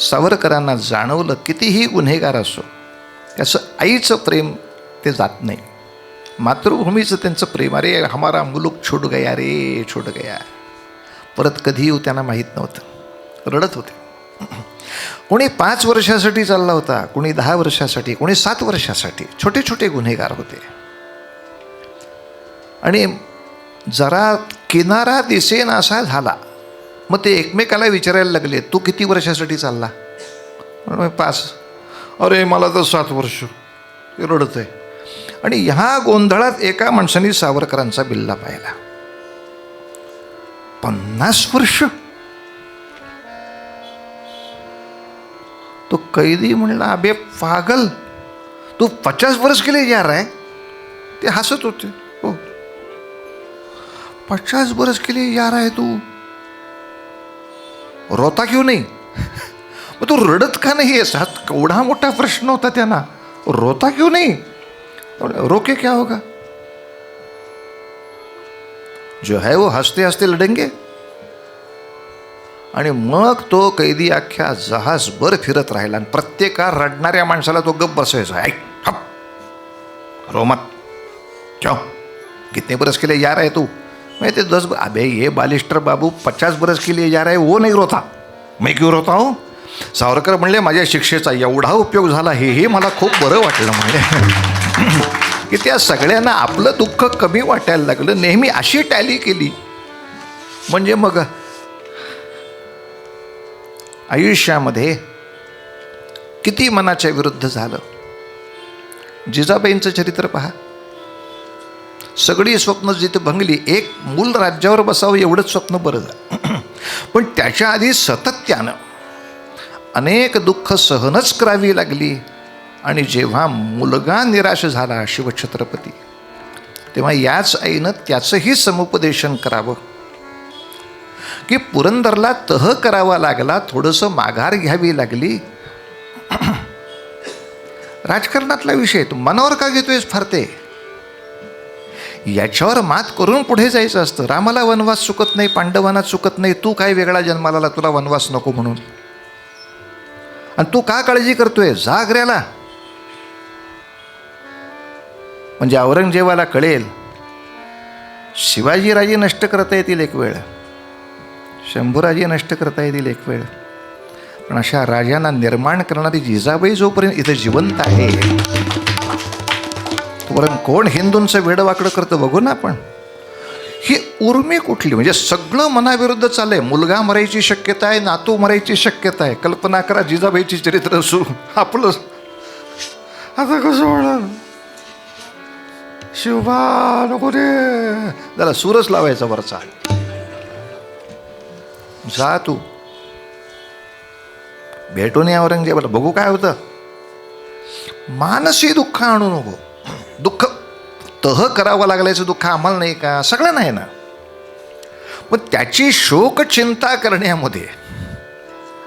सावरकरांना जाणवलं कितीही गुन्हेगार असो त्याचं आईचं प्रेम ते जात नाही, मातृभूमीचं त्यांचं प्रेम. अरे हमारा मुलुक छूट गया रे, छूट गया. परत कधी येऊ त्यांना माहीत नव्हतं, रडत होते. कोणी 5 वर्षासाठी चालला होता, कोणी 10 वर्षासाठी, कोणी 7 वर्षासाठी. छोटे छोटे गुन्हेगार होते. आणि जरा किनारा दिसेन असा झाला, मग ते एकमेकाला विचारायला लागले, तू किती वर्षासाठी चालला? 5. अरे मला तर 7 वर्ष. रडत आहे. आणि ह्या गोंधळात एका माणसाने सावरकरांचा बिल्ला पाहिला. 50 वर्ष. तो कैदी म्हणला, अबे पागल, तू 50 वर्ष के लिए जा रहा है? ते हसत होते. हो, 50 वर्ष के लिए जा रहा है तू, रोता क्यों नहीं? मग तू रडत का नाही आहेस? हा केवढा मोठा प्रश्न होता त्यांना. रोता क्यों नहीं? रोके क्या होगा, जो है वो हसते हसते लढेंगे. आणि मग तो कैदी अख्ख्या जहाजभर फिरत राहिला आणि प्रत्येका रडणाऱ्या माणसाला तो गप्प बसवायचा. ऐक, हप रो मत, जाओ, कितने बरस के लिए जा रहा है तू? मैं ते 10 अबे ये बालिस्टर बाबू 50 बरस के लिए जा रहा है, वो नहीं रोता, मैं क्यों रोता हूँ. सावरकर म्हणले माझ्या शिक्षेचा एवढा उपयोग झाला, हे मला खूप बरं वाटलं म्हणजे की त्या सगळ्यांना आपलं दुःख कमी वाटायला लागलं. नेहमी अशी टॅली केली म्हणजे मग आयुष्यामध्ये किती मनाच्या विरुद्ध झालं. जिजाबाईंचं चरित्र पहा. सगळी स्वप्न जिथे भंगली, एक मूल राज्यावर बसावं एवढंच स्वप्न बरं झालं. पण त्याच्या आधी सातत्यानं अनेक दुःख सहनच करावी लागली. आणि जेव्हा मुलगा निराश झाला शिवछत्रपती, तेव्हा याच आईनं त्याचंही समुपदेशन करावं की पुरंदरला तह करावा लागला, थोडंसं माघार घ्यावी लागली. राजकारणातला विषय तू मनावर का घेतोयस फारते, याच्यावर मात करून पुढे जायचं असतं. रामाला वनवास चुकत नाही, पांडवांना चुकत नाही, तू काय वेगळा जन्माला आला तुला वनवास नको म्हणून. आणि तू का काळजी करतोय, जा आग्र्याला. म्हणजे औरंगजेबाला कळेल शिवाजीराजे नष्ट करता येतील एक वेळ, शंभूराजे नष्ट करता येतील एक वेळ, पण अशा राजांना निर्माण करणारी जिजाबाई जोपर्यंत इथं जिवंत आहे तोपर्यंत कोण हिंदूंचं वेडवाकडं करतं बघू ना आपण. ही उर्मी कुठली, म्हणजे सगळं मनाविरुद्ध चाललंय. मुलगा मरायची शक्यता आहे, नातू मरायची शक्यता आहे. कल्पना करा जिजाबाईची चरित्र असू आपलं आता कसं होणार. शिवबा नको रे, जरा सूरच लावायचा वरचा, जा तू भेटून या औरंगजेबाला, बघू काय होतं. मानसी दुःख आणू नको. दुःख तह करावं लागल्याचं दुःख आम्हाला नाही का, सगळं नाही ना. पण त्याची शोक चिंता करण्यामध्ये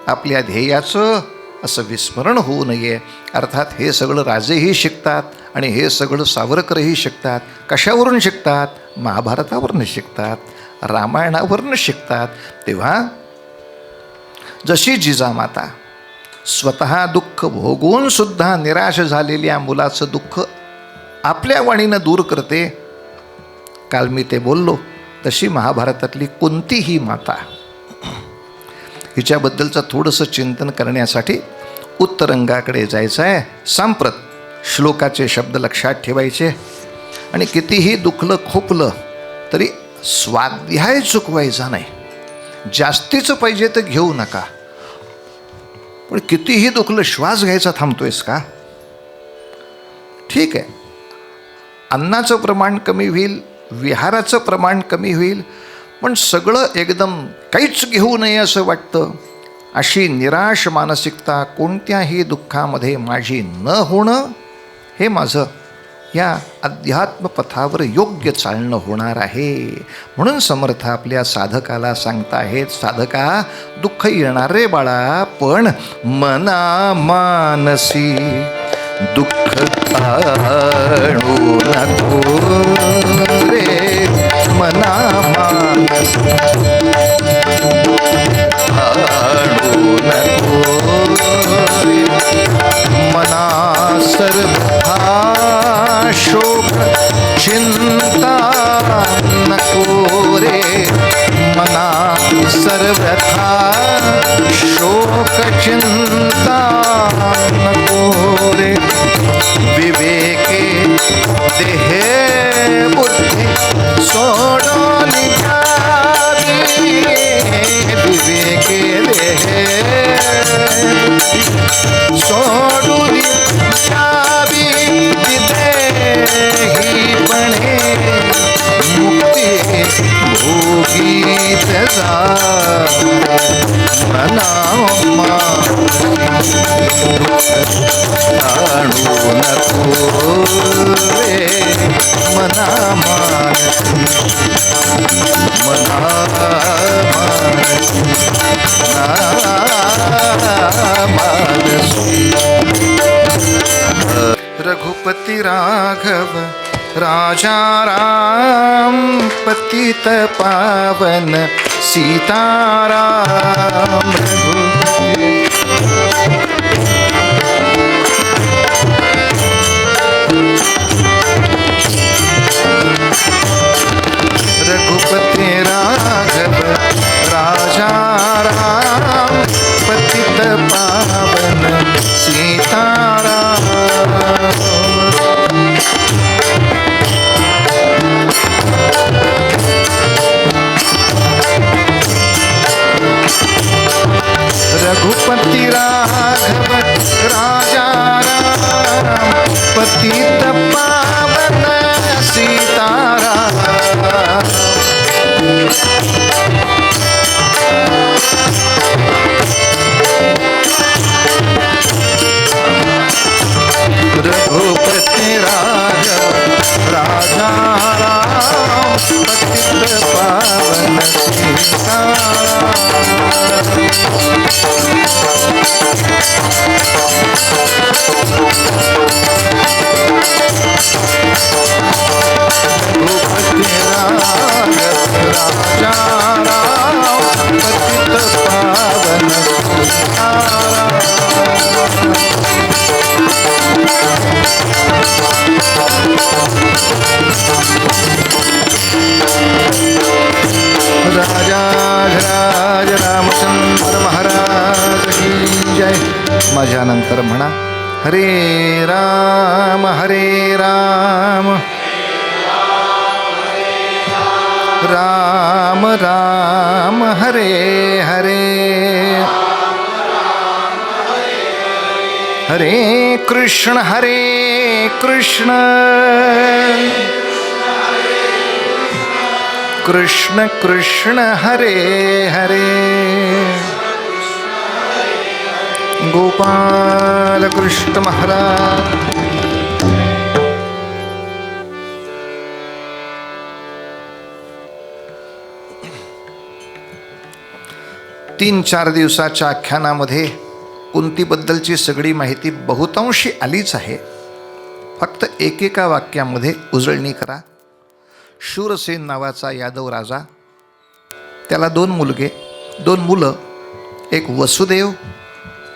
आपल्या ध्येयाचं असं विस्मरण होऊ नये. अर्थात हे सगळं राजेही शिकतात आणि हे सगळं सावरकरही शिकतात. कशावरून शिकतात, महाभारतावरून शिकतात, रामायणावरून शिकतात. तेव्हा जशी जिजामाता स्वतः दुःख भोगून सुद्धा निराश झालेल्या मुलाचं दुःख आपल्या वाणीनं दूर करते, काल मी ते बोललो, तशी महाभारतातली कोणतीही माता. हिच्याबद्दलचं थोडंसं चिंतन करण्यासाठी उत्तरंगाकडे जायचं आहे. सांप्रत श्लोकाचे शब्द लक्षात ठेवायचे आणि कितीही दुखलं खोपलं तरी स्वाध्याय चुकवायचा नाही. जास्तीचं पाहिजे तर घेऊ नका, पण कितीही दुखलं श्वास घ्यायचा थांबतोयस का. ठीक आहे, अन्नाचं प्रमाण कमी होईल, विहाराचं प्रमाण कमी होईल, पण सगळं एकदम काहीच घेऊ नये असं वाटतं. अशी निराश मानसिकता कोणत्याही दुःखामध्ये माझी न होणं हे माझं या अध्यात्मपथावर योग्य चालणं होणार आहे. म्हणून समर्थ आपल्या साधकाला सांगताहेत, साधका दुःख येणार रे बाळा, पण मना मानसी दुःख आणू नको रे, मना मानसी आणू नको रे, मना सर्वथा शोक चिंता नको रे, मना सर्वथा शोक चिंता नको रे. विवेके देहे बुद्धी सोडून जावी, विवेके देहे सोडून जावी, विदेही बने मुक्ती भोगीत जावे, मना आणू नको रे, मना मानसी, मना मानसी. रघुपति राघव राजा राम, पतित पावन सीताराम. रघुपति पावन सीताराम। रघुपति राघव राजा राम, पतित पावन सीताराम। रघुपति राघव राजा राम, पतित पावन सीताराम। रघुपति राघव राजा राम, पतित पावन सीताराम। राजाधिराज रामचंद्र महाराज की जय। माझ्यानंतर म्हणा, हरे राम राम राम हरे हरे, हरे कृष्ण कृष्ण कृष्ण हरे हरे, गोपाल कृष्ण महाराज। 3-4 दिवसाच्या आख्यानामध्ये कुंतीबद्दलची सगळी माहिती बहुतांशी आलीच आहे. फक्त एकेका वाक्यामध्ये उजळणी करा. शूरसेन नावाचा यादव राजा, त्याला 2 मुलं, एक वसुदेव,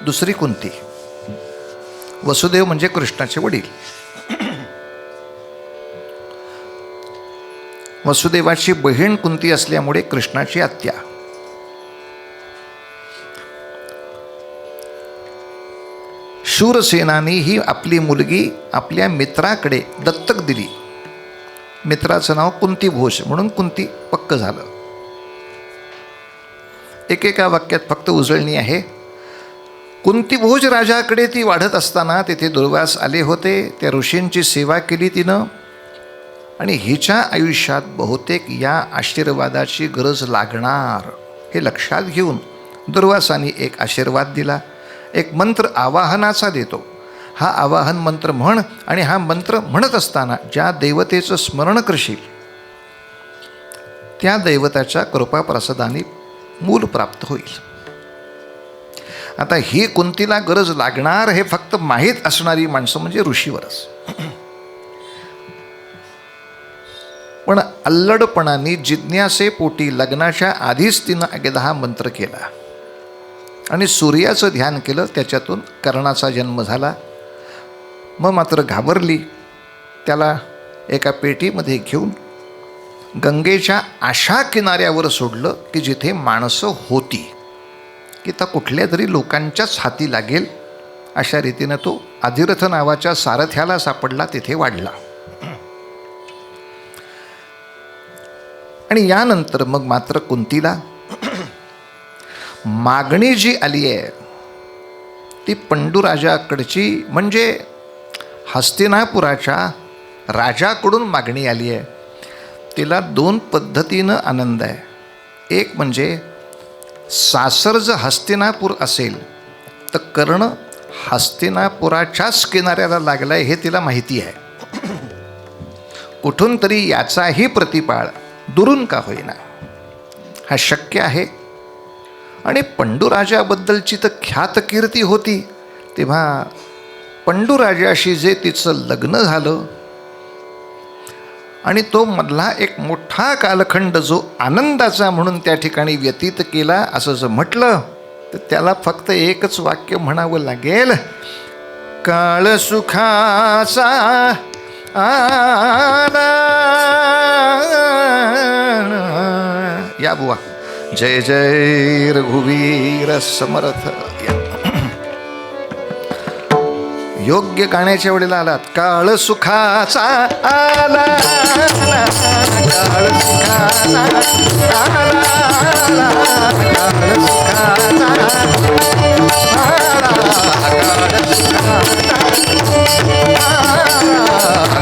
दुसरी कुंती. वसुदेव म्हणजे कृष्णाचे वडील. वसुदेवाची बहीण कुंती असल्यामुळे कृष्णाची आत्या. शूरसेनाने ही आपली मुलगी आपल्या मित्राकडे दत्तक दिली. मित्राचं नाव कुंतीभोज म्हणून कुंती पक्क झालं. एकेका वाक्यात फक्त उजळणी आहे. कुंतीभोज राजाकडे ती वाढत असताना तिथे दुर्वास आले होते. त्या ऋषींची सेवा केली तिनं, आणि हिच्या आयुष्यात बहुतेक या आशीर्वादाची गरज लागणार हे लक्षात घेऊन दुर्वासाने एक आशीर्वाद दिला. एक मंत्र आवाहनाचा देतो. हा आवाहन मंत्र म्हण, आणि हा मंत्र म्हणत असताना ज्या देवतेचं स्मरण करशील त्या दैवताच्या कृपाप्रसादाने मूल प्राप्त होईल. आता ही कुंतीला गरज लागणार हे फक्त माहीत असणारी माणसं म्हणजे ऋषीवरच. पण अल्लडपणाने जिज्ञासेपोटी लग्नाच्या आधीच तिनं एकदा हा मंत्र केला आणि सूर्याचं ध्यान केलं. त्याच्यातून कर्णाचा जन्म झाला. मग मात्र घाबरली. त्याला एका पेटीमध्ये घेऊन गंगेच्या अशा किनाऱ्यावर सोडलं की जिथे माणसं होती, की त्या कुठल्या तरी लोकांच्याच हाती लागेल अशा रीतीनं तो अधिरथ नावाच्या सारथ्याला सापडला. तिथे वाढला. आणि यानंतर मग मात्र कुंतीला मागणी जी आली आहे ती पंडूराजाकडची, म्हणजे हस्तिनापुराच्या राजाकडून मागणी आली आहे. तिला 2 पद्धतीनं आनंद आहे. एक म्हणजे सासर जर हस्तिनापूर असेल तर कर्ण हस्तिनापुराच्याच किनाऱ्याला लागला आहे हे तिला माहिती आहे. कुठून तरी याचाही प्रतिपाळ दुरून का होईना हा शक्य आहे. आणि पंडूराजाबद्दलची तर ख्यातकीर्ती होती. तेव्हा पंडूराजाशी जे तिचं लग्न झालं आणि तो मधला एक मोठा कालखंड जो आनंदाचा म्हणून त्या ठिकाणी व्यतीत केला असं जर म्हटलं तर त्याला फक्त एकच वाक्य म्हणावं लागेल, काळ सुखाचा आला. या बुवा. जय जय रघुवीर समर्थ. योग्य गाण्याच्या वेळेला आलात. काळ सुखाचा आला, काळ सुखाचा आला, काळ सुखाचा आला, काळ सुखाचा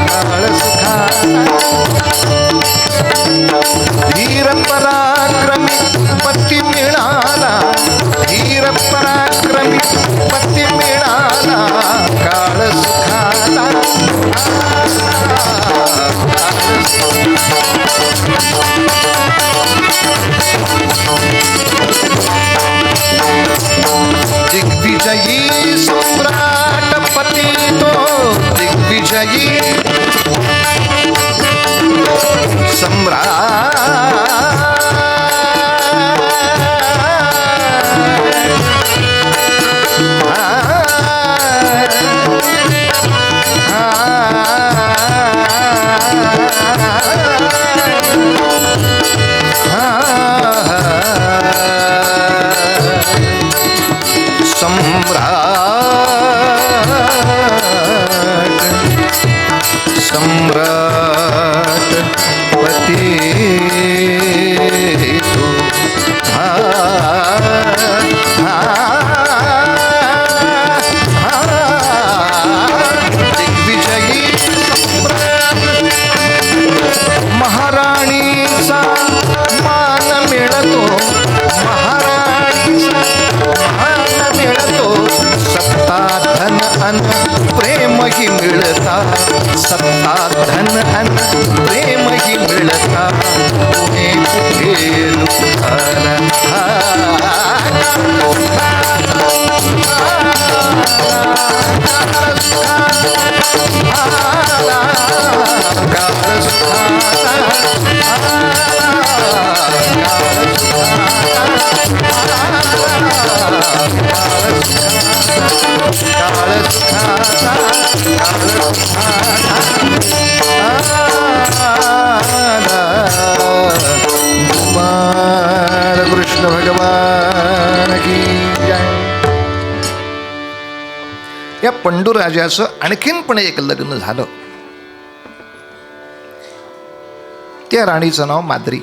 काळ सुखाचा. धीर पराक्रमी पती मिळाला, धीर पराक्रमी पती मिळाला, काळ सुखाचा दिग्विजयी सम्राट पती तो, दिग्विजयी सम्राट सम्राट पती तो. दिग्विजयी सम्राट महाराणीचा मान मिळतो, महाराणीचा मान मिळतो, सत्ता धन अन प्रेमही मिळता, सत्ता धन अन प्रेमही मिळता, पुणे कुठे दुःखाला कृष्ण भगवान की जय. या पंडूराजाचं आणखीन पण एक लग्न झालं. त्या राणीचं नाव माद्री.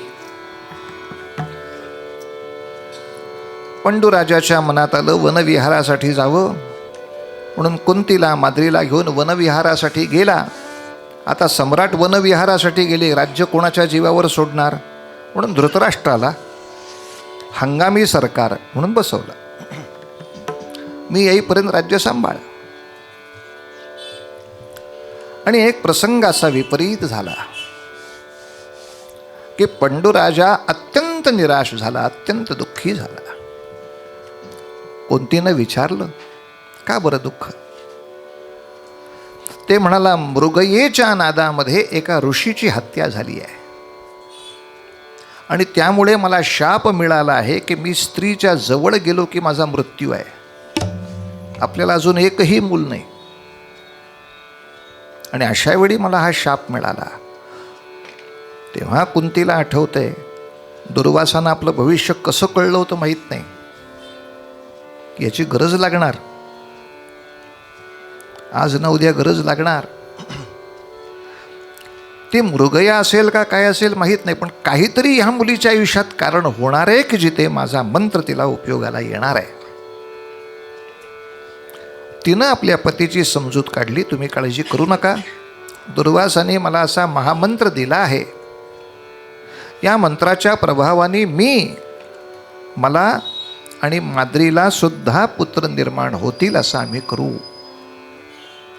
पंडूराजाच्या मनात आलं वनविहारासाठी जावं, म्हणून कुंतीला माद्रीला घेऊन वनविहारासाठी गेला. आता सम्राट वनविहारासाठी गेले, राज्य कोणाच्या जीवावर सोडणार, म्हणून धृतराष्ट्राला हंगामी सरकार म्हणून बसवलं. मी येईपर्यंत राज्य सांभाळ. आणि एक प्रसंग असा विपरीत झाला की पंडूराजा अत्यंत निराश झाला, अत्यंत दुःखी झाला. कुंतीनं विचारलं, का बरं दुःख? ते म्हणाला, मृगयेच्या नादामध्ये एका ऋषीची हत्या झाली आहे आणि त्यामुळे मला शाप मिळाला आहे की मी स्त्रीच्या जवळ गेलो की माझा मृत्यू आहे. आपल्याला अजून एकही मूल नाही आणि अशा वेळी मला हा शाप मिळाला. तेव्हा कुंतीला आठवतंय, दुर्वासानं आपलं भविष्य कसं कळलं होतं माहीत नाही, याची गरज लागणार, आज ना उद्या गरज लागणार. ती मृगया असेल का काय असेल माहीत नाही, पण काहीतरी ह्या मुलीच्या आयुष्यात कारण होणार आहे की जिथे माझा मंत्र तिला उपयोगाला येणार आहे. तिनं आपल्या पतीची समजूत काढली, तुम्ही काळजी करू नका, दुर्वासाने मला असा महामंत्र दिला आहे, या मंत्राच्या प्रभावाने मला आणि माद्रीला सुद्धा पुत्र निर्माण होतील असं आम्ही करू.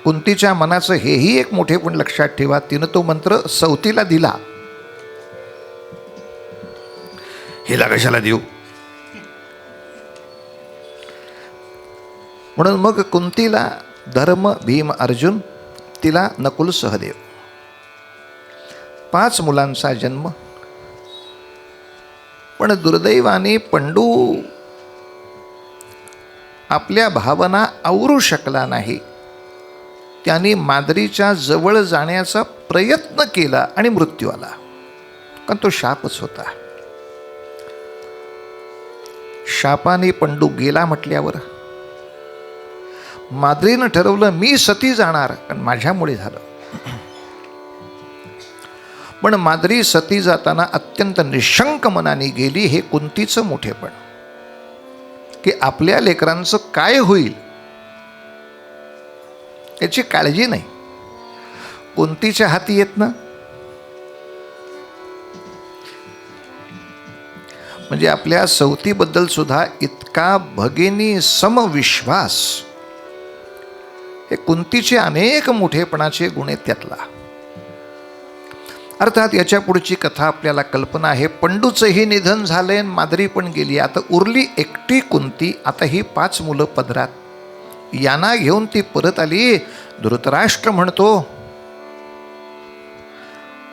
कुंतीच्या मनाचं हेही एक मोठे पण लक्षात ठेवा, तिनं तो मंत्र सवतीला दिला. हिला कशाला देऊ, म्हणून मग कुंतीला धर्म, भीम, अर्जुन, तिला नकुल, सहदेव, 5 मुलांचा जन्म. पण दुर्दैवाने पंडू आपल्या भावना आवरू शकला नाही. त्याने माद्रीच्या जवळ जाण्याचा प्रयत्न केला आणि मृत्यू आला, कारण तो शापच होता. शापाने पंडू गेला म्हटल्यावर माद्रीनं ठरवलं मी सती जाणार, कारण माझ्यामुळे झालं. पण माद्री सती जाताना अत्यंत निशंक मनाने गेली. हे कुंतीचं मोठेपण, की आपल्या लेकरांचं काय होईल याची काळजी नाही. कुंतीच्या हाती येत ना. म्हणजे आपल्या सवतीबद्दल सुद्धा इतका भगिनी समविश्वास, हे कुंतीचे अनेक मोठेपणाचे गुण आहेत त्यातला. अर्थात याच्या पुढची कथा आपल्याला कल्पना आहे. पंडूचंही निधन झालंय, माद्री पण गेली. आता उरली एकटी कुंती. आता ही 5 मुलं पदरात. यांना घेऊन ती परत आली. धृतराष्ट्र म्हणतो,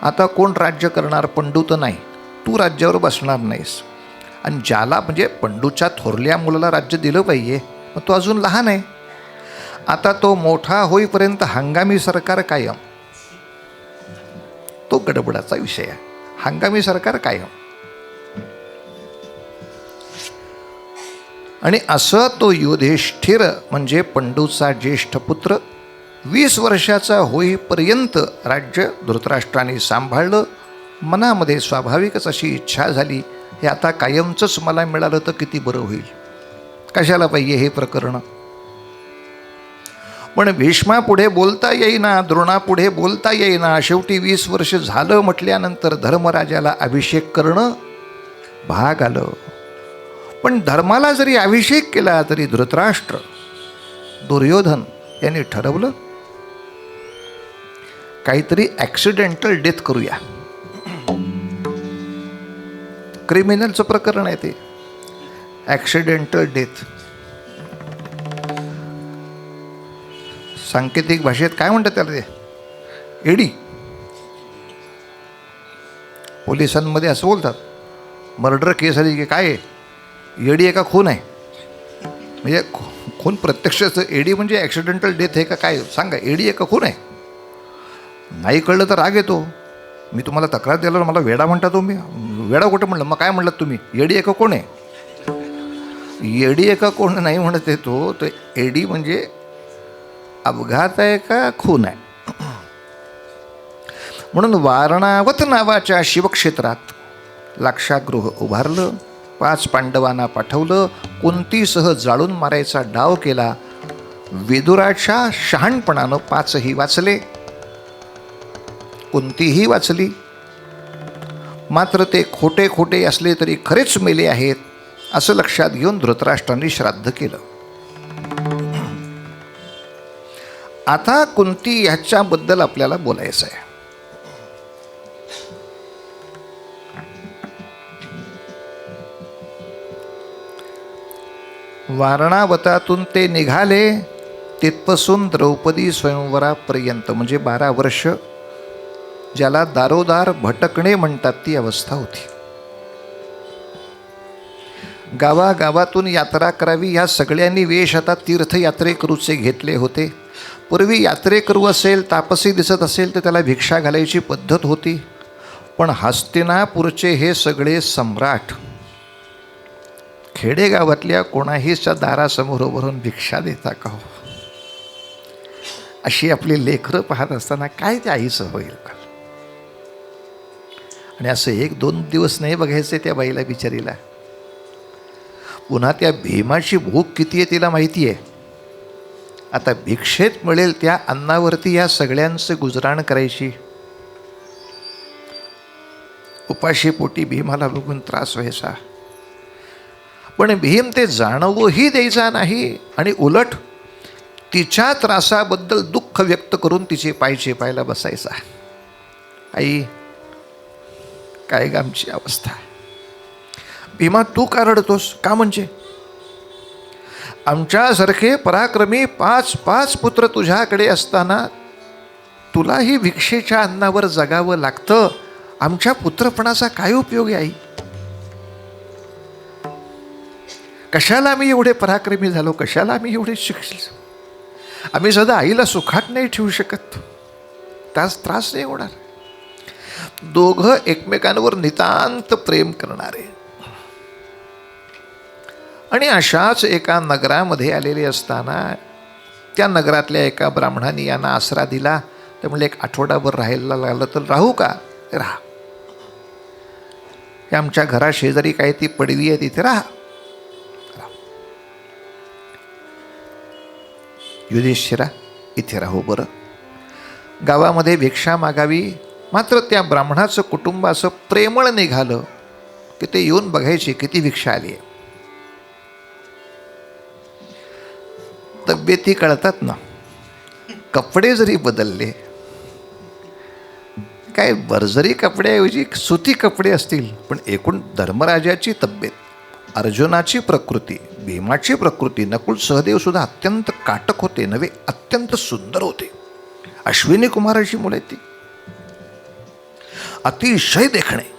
आता कोण राज्य करणार? पंडू तर नाही, तू राज्यावर बसणार नाहीस. आणि ज्याला म्हणजे पंडूच्या थोरल्या मुलाला राज्य दिलं पाहिजे, मग तो अजून लहान आहे. आता तो मोठा होईपर्यंत हंगामी सरकार कायम. तो गडबडाचा विषय आहे. हंगामी सरकार कायम. आणि असं तो युधिष्ठिर म्हणजे पंडूचा ज्येष्ठ पुत्र 20 वर्षाचा होईपर्यंत राज्य धृतराष्ट्राने सांभाळलं. मनामध्ये स्वाभाविकच अशी इच्छा झाली, हे आता कायमचंच मला मिळालं तर किती बरं होईल, कशाला पाहिजे हे प्रकरण. पण भीष्मापुढे बोलता येईना, द्रोणापुढे बोलता येईना. शेवटी 20 वर्ष झालं म्हटल्यानंतर धर्मराजाला अभिषेक करणं भाग आलं. पण धर्माला जरी अभिषेक केला तरी धृतराष्ट्र, दुर्योधन यांनी ठरवलं काहीतरी ॲक्सिडेंटल डेथ करूया. क्रिमिनलचं प्रकरण आहे ते, ॲक्सिडेंटल डेथ. सांकेतिक भाषेत काय म्हणतात त्याला? ते एडी. पोलिसांमध्ये असं बोलतात, मर्डर केस आली की काय एडी आहे का खून आहे? म्हणजे खून प्रत्यक्षाचं एडी म्हणजे ॲक्सिडेंटल डेथ आहे का काय? सांगा, एडी आहे का खून आहे? नाही कळलं तर राग येतो. मी तुम्हाला तक्रार द्यायला मला वेडा म्हणता तुम्ही? वेडा कुठं म्हणलं? मग काय म्हणलं तुम्ही? एडी आहे का कोण आहे? एडी आहे का कोण नाही म्हणत आहे तो. तर एडी म्हणजे अपघात आहे का खून आहे? म्हणून वारणावत नावाच्या शिवक्षेत्रात लाक्षागृह उभारलं. 5 पांडवांना पाठवलं. कुंतीसह जाळून मारायचा डाव केला. विदुराच्या शहाणपणानं 5ही वाचले, कुंतीही वाचली. मात्र ते खोटे खोटे असले तरी खरेच मेले आहेत असं लक्षात घेऊन धृतराष्ट्रांनी श्राद्ध केलं. आता कुंती ह्याच्याबद्दल आपल्याला बोलायचं आहे. वारणावतातून ते निघाले, तिथपासून द्रौपदी स्वयंवरापर्यंत म्हणजे 12 वर्ष, ज्याला दारोदार भटकणे म्हणतात ती अवस्था होती. गावागावातून यात्रा करावी, ह्या सगळ्यांनी वेश आता तीर्थयात्रेकरूचे घेतले होते. पूर्वी यात्रेकरू असेल, तापसी दिसत असेल तर त्याला भिक्षा घालायची पद्धत होती. पण हस्तिनापूरचे हे सगळे सम्राट खेडेगावातल्या कोणाहीच्या दारासमोर उभारून भिक्षा देता का हो? अशी आपली लेकरं पाहत असताना काय त्या आईचं होईल का? आणि असं 1-2 दिवस नाही बघायचे त्या बाईला बिचारीला. पुन्हा त्या भीमाची भूक किती आहे तिला माहिती आहे. आता भिक्षेत मिळेल त्या अन्नावरती या सगळ्यांचं गुजराण करायची. उपाशीपोटी भीमाला बघून त्रास व्हायचा. पण भीम ते जाणवही द्यायचा नाही आणि उलट तिच्या त्रासाबद्दल दुःख व्यक्त करून तिचे पाय चेपायला बसायचा. आई काय ग आमची अवस्था? भीमा तू का रडतोस? का म्हणजे? आमच्यासारखे पराक्रमी 5 पुत्र तुझ्याकडे असताना तुलाही भिक्षेच्या अन्नावर जगावं लागतं. आमच्या पुत्रपणाचा काय उपयोग आहे आई? कशाला आम्ही एवढे पराक्रमी झालो? कशाला आम्ही एवढे शिक्षित? आम्ही सदा आईला सुखात नाही ठेवू शकत, त्रास नाही होणार. दोघं एकमेकांवर नितांत प्रेम करणारे आणि अशाच एका नगरामध्ये आलेले असताना त्या नगरातल्या एका ब्राह्मणाने यांना आसरा दिला. ते म्हणले एक आठवडाभर राहायला लागलं तर राहू का? राहा. हे आमच्या घराशेजारी काय ती पडवी आहे तिथे राहा. युधिष्ठिरा इथे राहू बरं. गावामध्ये भिक्षा मागावी. मात्र त्या ब्राह्मणाचं कुटुंब असं प्रेमळ निघालं की ते येऊन बघायचे किती भिक्षा आली आहे. तब्येती कळतात ना. कपडे जरी बदलले, काय बर्जरी कपड्याऐवजी सुती कपडे असतील, पण एकूण धर्मराजाची तब्येत, अर्जुनाची प्रकृती, भीमाची प्रकृती, नकुल सहदेव सुद्धा अत्यंत काटक होते नव्हे, अत्यंत सुंदर होते. अश्विनी कुमाराची मुले ती अतिशय देखणे.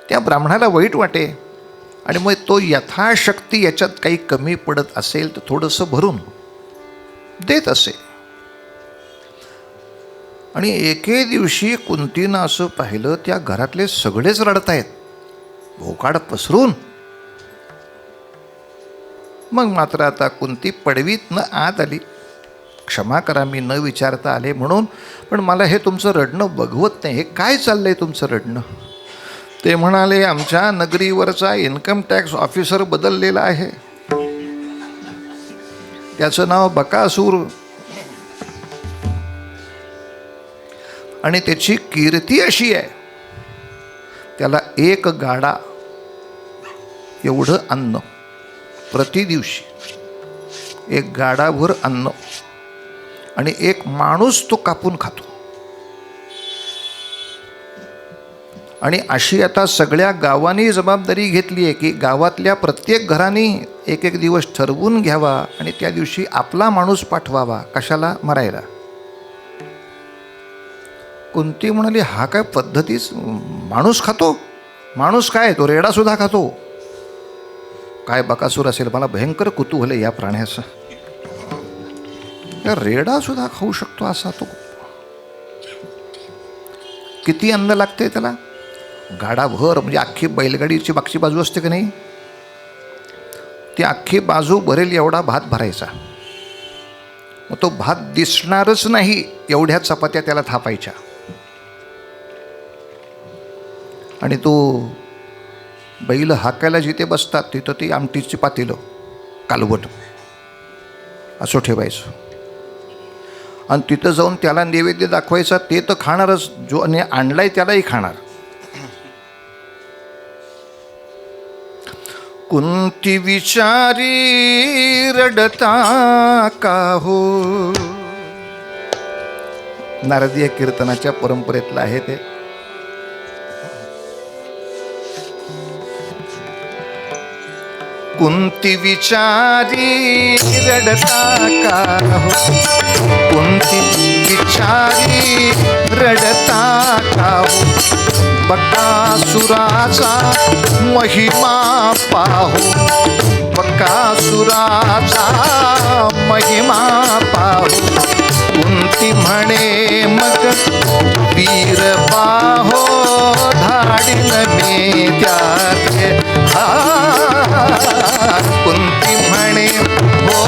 त्या ब्राह्मणाला वाईट वाटे आणि मग तो यथाशक्ती याच्यात काही कमी पडत असेल तर थोडंसं भरून देत असे. आणि एके दिवशी कुंतीनं असं पाहिलं त्या घरातले सगळेच रडतायत, भोकाड पसरून. मग मात्र आता कुंती पडवीत न आत आली. क्षमा करा मी न विचारता आले म्हणून, पण मला हे तुमचं रडणं बघवत नाही. हे काय चाललंय तुमचं रडणं? ते म्हणाले आमच्या नगरीवरचा इन्कम टॅक्स ऑफिसर बदललेला आहे. त्याचं नाव बकासूर आणि त्याची कीर्ती अशी आहे, त्याला एक गाडा एवढं अन्न प्रति दिवशी, एक गाडाभर अन्न आणि एक माणूस तो कापून खातो. आणि अशी आता सगळ्या गावांनी जबाबदारी घेतली आहे की गावातल्या प्रत्येक घराने एक एक दिवस ठरवून घ्यावा आणि त्या दिवशी आपला माणूस पाठवावा. कशाला? मरायला. कुंती म्हणाली हा काय पद्धतीच? माणूस खातो? माणूस काय, तो रेडासुद्धा खातो. काय बकासूर असेल, मला भयंकर कुतूहल आहे या प्राण्याचं. रेडासुद्धा खाऊ शकतो असा तो. किती अन्न लागते त्याला? गाडाभर, म्हणजे अख्खी बैलगाडीची मागची बाजू असते की नाही, ती अख्खी बाजू भरेल एवढा भात भरायचा. मग तो भात दिसणारच नाही एवढ्या चपात्या त्याला थापायच्या. आणि तो बैल हाकायला जिथे बसतात तिथं ती आमटीची पातेलं, कालवट असं ठेवायचं. आणि तिथं जाऊन त्याला नैवेद्य दाखवायचा. ते तर खाणारच, जो आणलाय त्यालाही खाणार. कुंती विचारी रडता का हो. नारदीय कीर्तनाच्या परंपरेतलं आहे ते. कुंती विचारी रडता का हो. कुंती विचारी रडता का हो. बकासुराचा महिमा पाहू. बकासुराचा महिमा पाहू. कुंती म्हणे मग वीर बाहो धाडीन मी त्याचे. कुंती म्हणे हो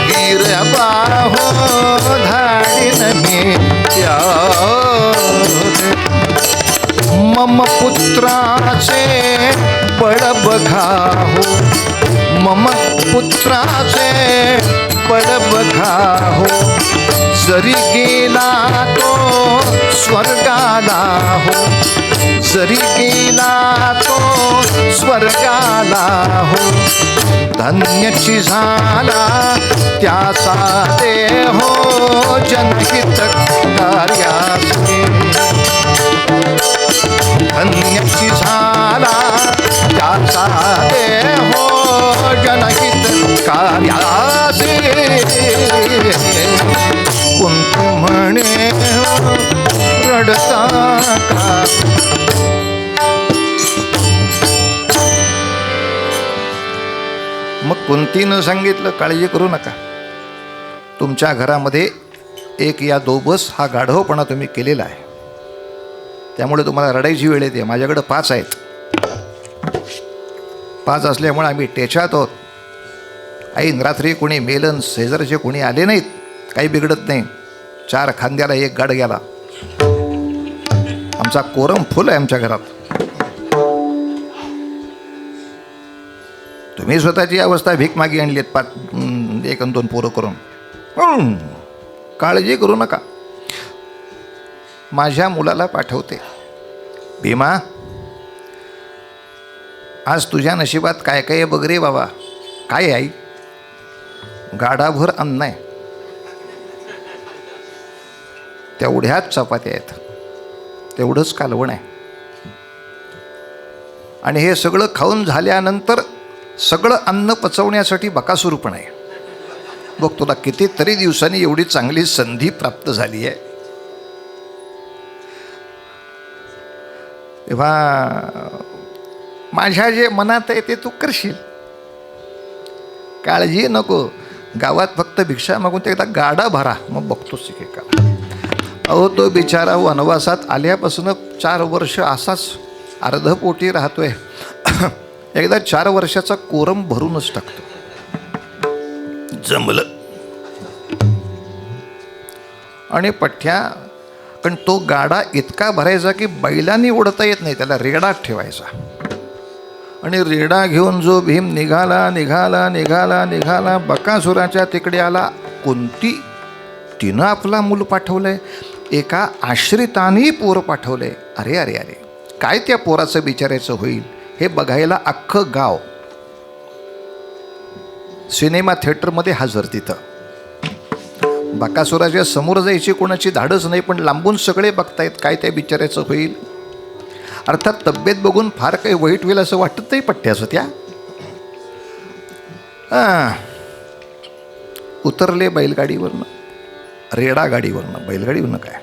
वीर बाहो धाडीन मी त्याचे. मम पुत्राचे बळ बघा हो. मम पुत्राचे बळ बघा हो. जरी गेला तो स्वर्गाला हो. जरी गेला तो स्वर्गाला हो. धन्यची झाला त्याचा देहो जनहित कार्यासी. धन्यची झाला त्याचा देहो जनहित कार्यासी. कुंती म्हणे रडता का. मग कुंतीनं सांगितलं काळजी करू नका. तुमच्या घरामध्ये एक या दोबस हा गाढवपणा तुम्ही केलेला आहे, त्यामुळे तुम्हाला रडायची वेळ येते. माझ्याकडं 5 आहेत. 5 असल्यामुळे आम्ही टेच्यात आहोत. ऐन रात्री कोणी मेलन, शेजारचे कोणी आले नाहीत, काही बिघडत नाही. 4 खांद्याला 1 गाड गेला. आमचा कोरम फुल आहे आमच्या घरात. तुम्ही स्वतःची अवस्था भीक मागी आणली आहेत 1 आणि 2 पोरं करून. काळजी करू नका. माझ्या मुलाला पाठवते, भीमा आज तुझ्या नशिबात काय काय आहे बघ रे बाबा. काय आई? गाडाभर अन्न आहे, तेवढ्याच चपात्या आहेत, तेवढंच कालवण आहे. आणि हे सगळं खाऊन झाल्यानंतर सगळं अन्न पचवण्यासाठी बकासूर पण आहे. बघ तुला कितीतरी दिवसांनी एवढी चांगली संधी प्राप्त झाली आहे. तेव्हा माझ्या जे मनात आहे ते तू करशील, काळजी नको. गावात फक्त भिक्षा मागून ते एकदा गाडा भरा, मग बघतोच की का. अहो तो बिचारा वनवासात आल्यापासून 4 वर्ष असाच अर्धपोटी राहतोय. एकदा 4 वर्षाचा कोरम भरूनच टाकतो. जमलं. आणि पठ्या, पण तो गाडा इतका भरायचा की बैलांनी ओढता येत नाही, त्याला रेडात ठेवायचा. आणि रेडा घेऊन जो भीम निघाला निघाला निघाला निघाला बकासुराच्या तिकडे आला. कोणती तिनं आपला मूल पाठवलंय, एका आश्रिताने पोर पाठवलंय. अरे अरे अरे, काय त्या पोराचं बिचारायचं होईल हे बघायला अख्खं गाव सिनेमा थिएटरमध्ये हजर. तिथं बकासुराच्या समोर जायची कोणाची धाडच नाही, पण लांबून सगळे बघतायत काय त्या बिचारायचं होईल. अर्थात तब्येत बघून फार काही वाईट होईल असं वाटत नाही पठ्याचं. त्या उतरले बैलगाडीवरनं, रेडा गाडीवरनं. बैलगाडीवरनं काय,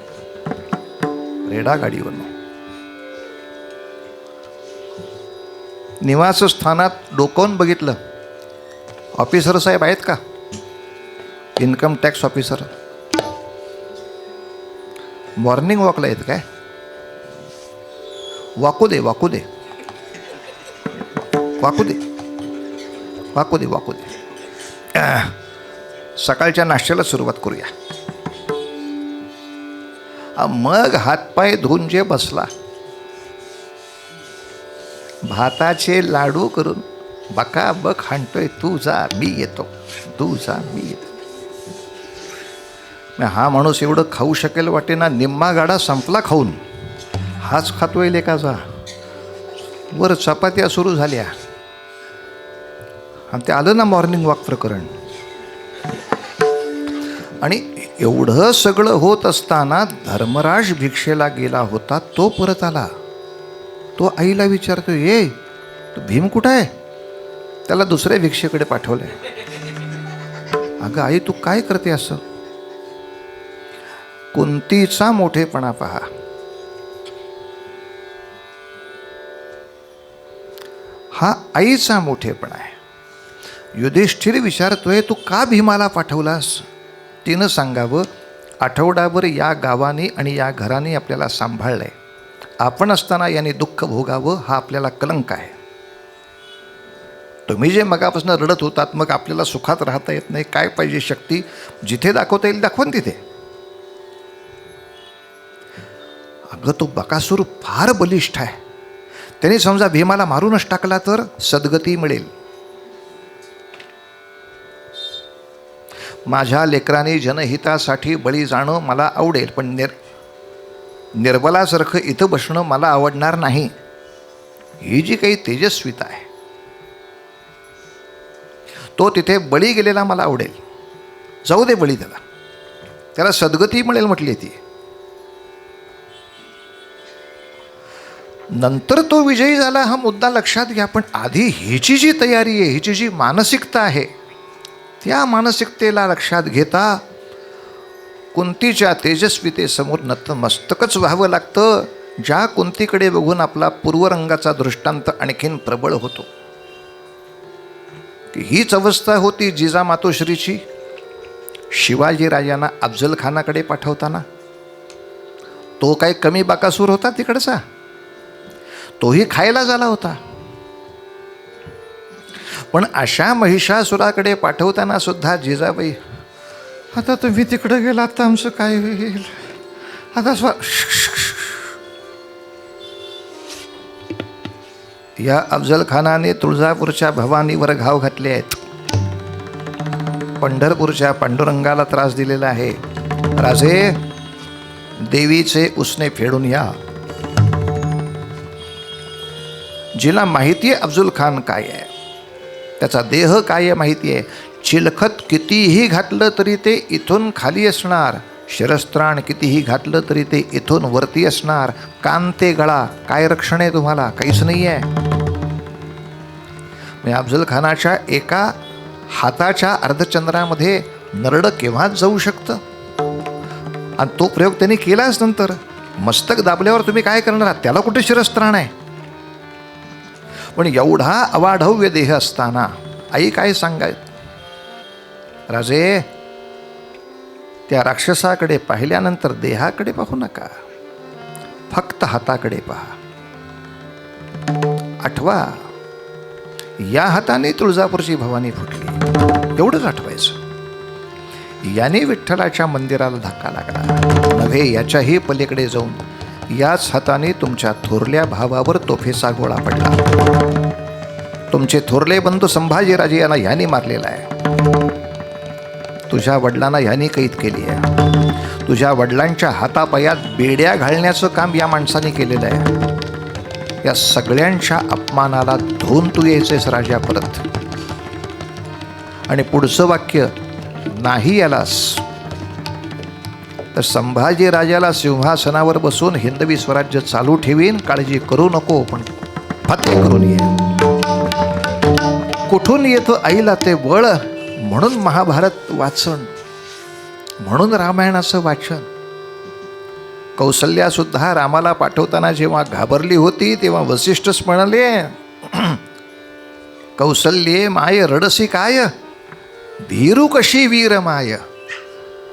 रेडा गाडीवरनं. निवासस्थानात डोकावून बघितलं. ऑफिसर साहेब आहेत का? Income tax officer. मॉर्निंग वॉकला आहेत काय? वाकू दे वाकू दे वाकू दे वाकू दे वाकू दे. सकाळच्या नाश्त्याला सुरुवात करूया. मग हातपाय धुवून जे बसला, भाताचे लाडू करून बकाबक हाणतोय. तू जा मी येतो, तू जा मी येतो. हा माणूस एवढं खाऊ शकेल वाटे ना. निम्मा गाडा संपला खाऊन, हाच खातोय लेकाचा. वर चपात्या सुरू झाल्या आणि ते आलं ना मॉर्निंग वॉक प्रकरण. आणि एवढं सगळं होत असताना धर्मराज भिक्षेला गेला होता, तो परत आला. तो आईला विचारतो, ये तो भीम कुठं आहे? त्याला दुसऱ्या भिक्षेकडे पाठवलंय. अगं आई तू काय करते असं? कुंतीचा मोठेपणा पहा. हा आईचा मोठेपणा आहे. युधिष्ठिर विचारतोय, तू का भीमाला पाठवलास? तिनं सांगावं, आठवडाभर या गावाने आणि या घराने आपल्याला सांभाळलंय. आपण असताना याने दुःख भोगावं हा आपल्याला कलंक आहे. तुम्ही जे मगापासून रडत होतात, मग आपल्याला सुखात राहता येत नाही, काय पाहिजे शक्ती? जिथे दाखवता येईल दाखवून तिथे. अगं तो बकासूर फार बलिष्ठ आहे. त्याने समजा भीमाला मारूनच टाकला तर सद्गती मिळेल. माझ्या लेकराने जनहितासाठी बळी जाणं मला आवडेल, पण निर्बलासारखं इथं बसणं मला आवडणार नाही. ही जी काही तेजस्विता आहे, तो तिथे बळी गेलेला मला आवडेल. जाऊ दे बळी, त्याला सद्गती मिळेल म्हटली ती. नंतर तो विजयी झाला हा मुद्दा लक्षात घ्या, पण आधी हिची जी तयारी आहे, हिची जी मानसिकता आहे, त्या मानसिकतेला लक्षात घेता कुंतीच्या तेजस्वितेसमोर नतमस्तकच व्हावं लागतं. ज्या कुंतीकडे बघून आपला पूर्वरंगाचा दृष्टांत आणखीन प्रबळ होतो. की हीच अवस्था होती जिजामातोश्रीची शिवाजी राजांना अफजल खानाकडे पाठवताना. तो काही कमी बाकासूर होता तिकडचा? तोही खायला झाला होता. पण अशा महिषासुराकडे पाठवताना सुद्धा जिजाबाई, आता तुम्ही तिकडे गेलात तर आमचं काय होईल, आता या अफजल खानाने तुळजापूरच्या भवानीवर घाव घातले आहेत, पंढरपूरच्या पांडुरंगाला त्रास दिलेला आहे. राजे, देवीचे उसने फेडून या. जिला माहिती आहे अफजल खान काय आहे, त्याचा देह काय आहे माहिती आहे. चिलखत कितीही घातलं तरी ते इथून खाली असणार, शिरस्त्राण कितीही घातलं तरी ते इथून वरती असणार. कान ते गळा, काय रक्षण आहे तुम्हाला? काहीच नाही आहे. अफजल खानाच्या एका हाताच्या अर्धचंद्रामध्ये नरड केव्हाच जाऊ शकतं. आणि तो प्रयोग त्यांनी केलाच. नंतर मस्तक दाबल्यावर तुम्ही काय करणार? त्याला कुठे शिरस्त्राण आहे? पण एवढा अवाढव्य देह असताना आई काय सांगाय, राजे त्या राक्षसाकडे पाहिल्यानंतर देहाकडे पाहू नका, फक्त हाताकडे पहा. आठवा, या हाताने तुळजापूरची भवानी फुटली, एवढंच आठवायचं. याने विठ्ठलाच्या मंदिराला धक्का लागला नव्हे, याच्याही पलीकडे जाऊन याच हाताने तुमच्या थोरल्या भावावर तोफेचा गोळा पडला. तुमचे थोरले बंधू संभाजीराजे यांना ह्यानी मारलेला आहे. तुझ्या वडिलांना ह्यानी कैद केली आहे. तुझ्या वडिलांच्या हातापायात बेड्या घालण्याचं काम या माणसाने केलेलं आहे. या सगळ्यांच्या अपमानाला धुवून तू यायचेस राजा परत. आणि पुढचं वाक्य, नाही यालास तर संभाजी राजाला सिंहासनावर बसून हिंदवी स्वराज्य चालू ठेवीन, काळजी करू नको, पण फते करून ये. कुठून येतो आईला ते बळ? म्हणून महाभारत वाचन, म्हणून रामायणाचं वाचन. कौसल्या सुद्धा रामाला पाठवताना जेव्हा घाबरली होती तेव्हा वसिष्ठच म्हणाले, कौसल्ये माय रडसी काय, भीरू कशी वीर माय.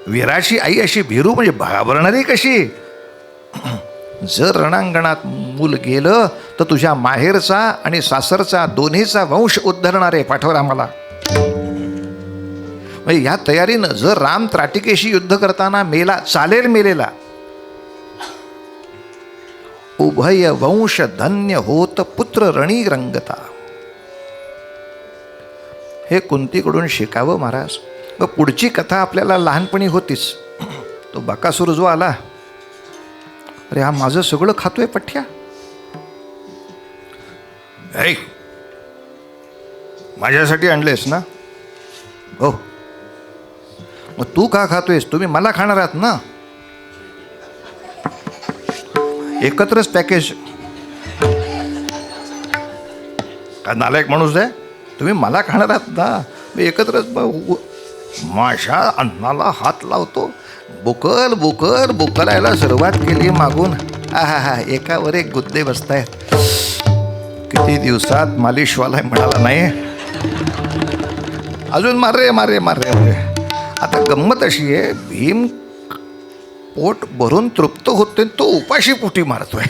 वीराची आई अशी भीरू म्हणजे घाबरणारी कशी? जर रणांगणात मूल गेलं तर तुझ्या माहेरचा आणि सासरचा दोन्हीचा वंश उद्धरणारे पाठव रामाला. म्हणजे या तयारीनं जर राम त्राटिकेशी युद्ध करताना मेला, चालेल मेलेला, उभय वंश धन्य होत पुत्र रणी रंगता. हे कुंतीकडून शिकावं महाराज. व पुढची कथा आपल्याला लहानपणी होतीच. तो बकासूर जो आला, अरे हा माझं सगळं खातोय पठ्या. ऐ, माझ्यासाठी आणलेस ना? हो. मग तू का खातोयस? तुम्ही मला खाणार आहात ना? एकत्रच पॅकेज. का नालायक माणूस आहे? तुम्ही मला खाणार आहात ना, मी एकत्रच. माझ्या अन्नाला हात लावतो. बुकल बुकल बुकलायला सुरुवात केली मागून. आहा, एकावर एक गुद्दे बसतायत. किती दिवसात मालिशवाला मिळाला नाही. अजून मार रे मार रे मार रे. आता गंमत अशी आहे, भीम पोट भरून तृप्त होते, तो उपाशी पोटी मारतोय.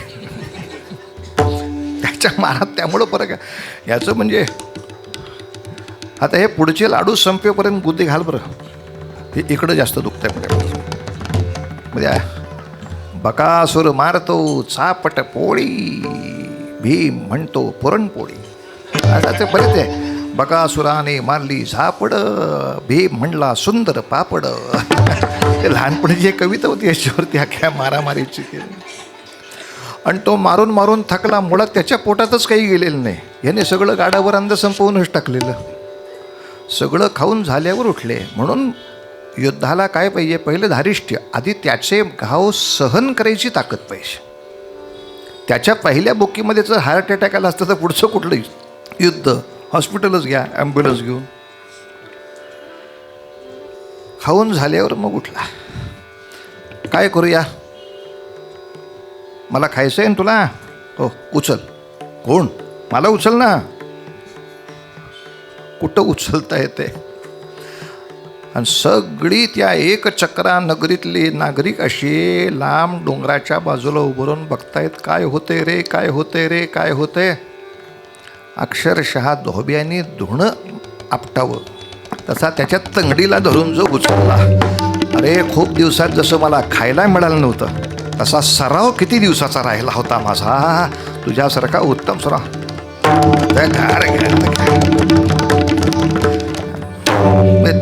त्याच्या मारात त्यामुळं फरक आहे. याचं म्हणजे आता हे पुढचे लाडू संपेपर्यंत गुद्दे घाल बरं. हे इकडं जास्त दुखतंय म्हणजे. बकासूर मारतो चापट पोळी, भीम म्हणतो पुरणपोळी. आता ते बरेच आहे. बकासुराने मारली झापड, भीम म्हणला सुंदर पापड. ते लहानपणीची एक कविता होती याच्यावरती, अख्या मारामारीची. आणि तो मारून मारून थकला, मुळात त्याच्या पोटातच काही गेलेलं नाही. याने सगळं गाडावर अंध संपवूनच टाकलेलं. सगळं खाऊन झाल्यावर उठले. म्हणून युद्धाला काय पाहिजे? पहिलं धारिष्ट्य. आधी त्याचे घाव सहन करायची ताकद पाहिजे. त्याच्या पहिल्या बुकीमध्ये जर हार्ट अटॅक आला असतं तर पुढचं कुठलं युद्ध? हॉस्पिटलच घ्या, ॲम्ब्युलन्स घेऊन. खाऊन झाल्यावर मग उठला. काय करूया? मला खायचं आहे ना तुला? हो, उचल. कोण? मला उचल ना. कुठं उचलता येते? आणि सगळी त्या एकचक्रा नगरीतली नागरिक अशी लांब डोंगराच्या बाजूला उभं राहून बघतायत, काय होते रे, काय होते रे, काय होते. अक्षरशः धोब्याने धुणं आपटावं तसा त्याच्या तंगडीला धरून जो उचलला. अरे खूप दिवसात जसं मला खायला मिळालं नव्हतं तसा सराव किती दिवसाचा राहिला होता माझा. तुझ्यासारखा उत्तम सराव.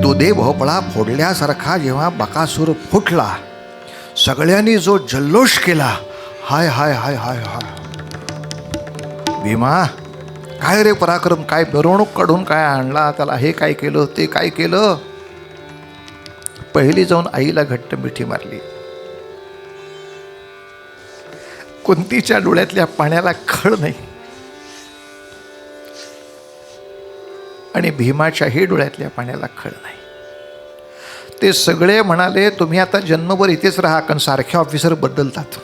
दुधे भोपळा फोडल्यासारखा जेव्हा बकासूर फुटला, सगळ्यांनी जो जल्लोष केला, हाय हाय हाय हाय हाय. भीमा काय रे पराक्रम, काय मिरवणूक काढून काय आणला, त्याला हे काय केलं ते काय केलं. पहिली जाऊन आईला घट्ट मिठी मारली. कुंतीच्या डोळ्यातल्या पाण्याला खळ नाही आणि भीमाच्याही डोळ्यातल्या पाण्याला खळ नाही. ते सगळे म्हणाले तुम्ही आता जन्मभर इथेच राहा, कारण सारखे ऑफिसर बदलतात.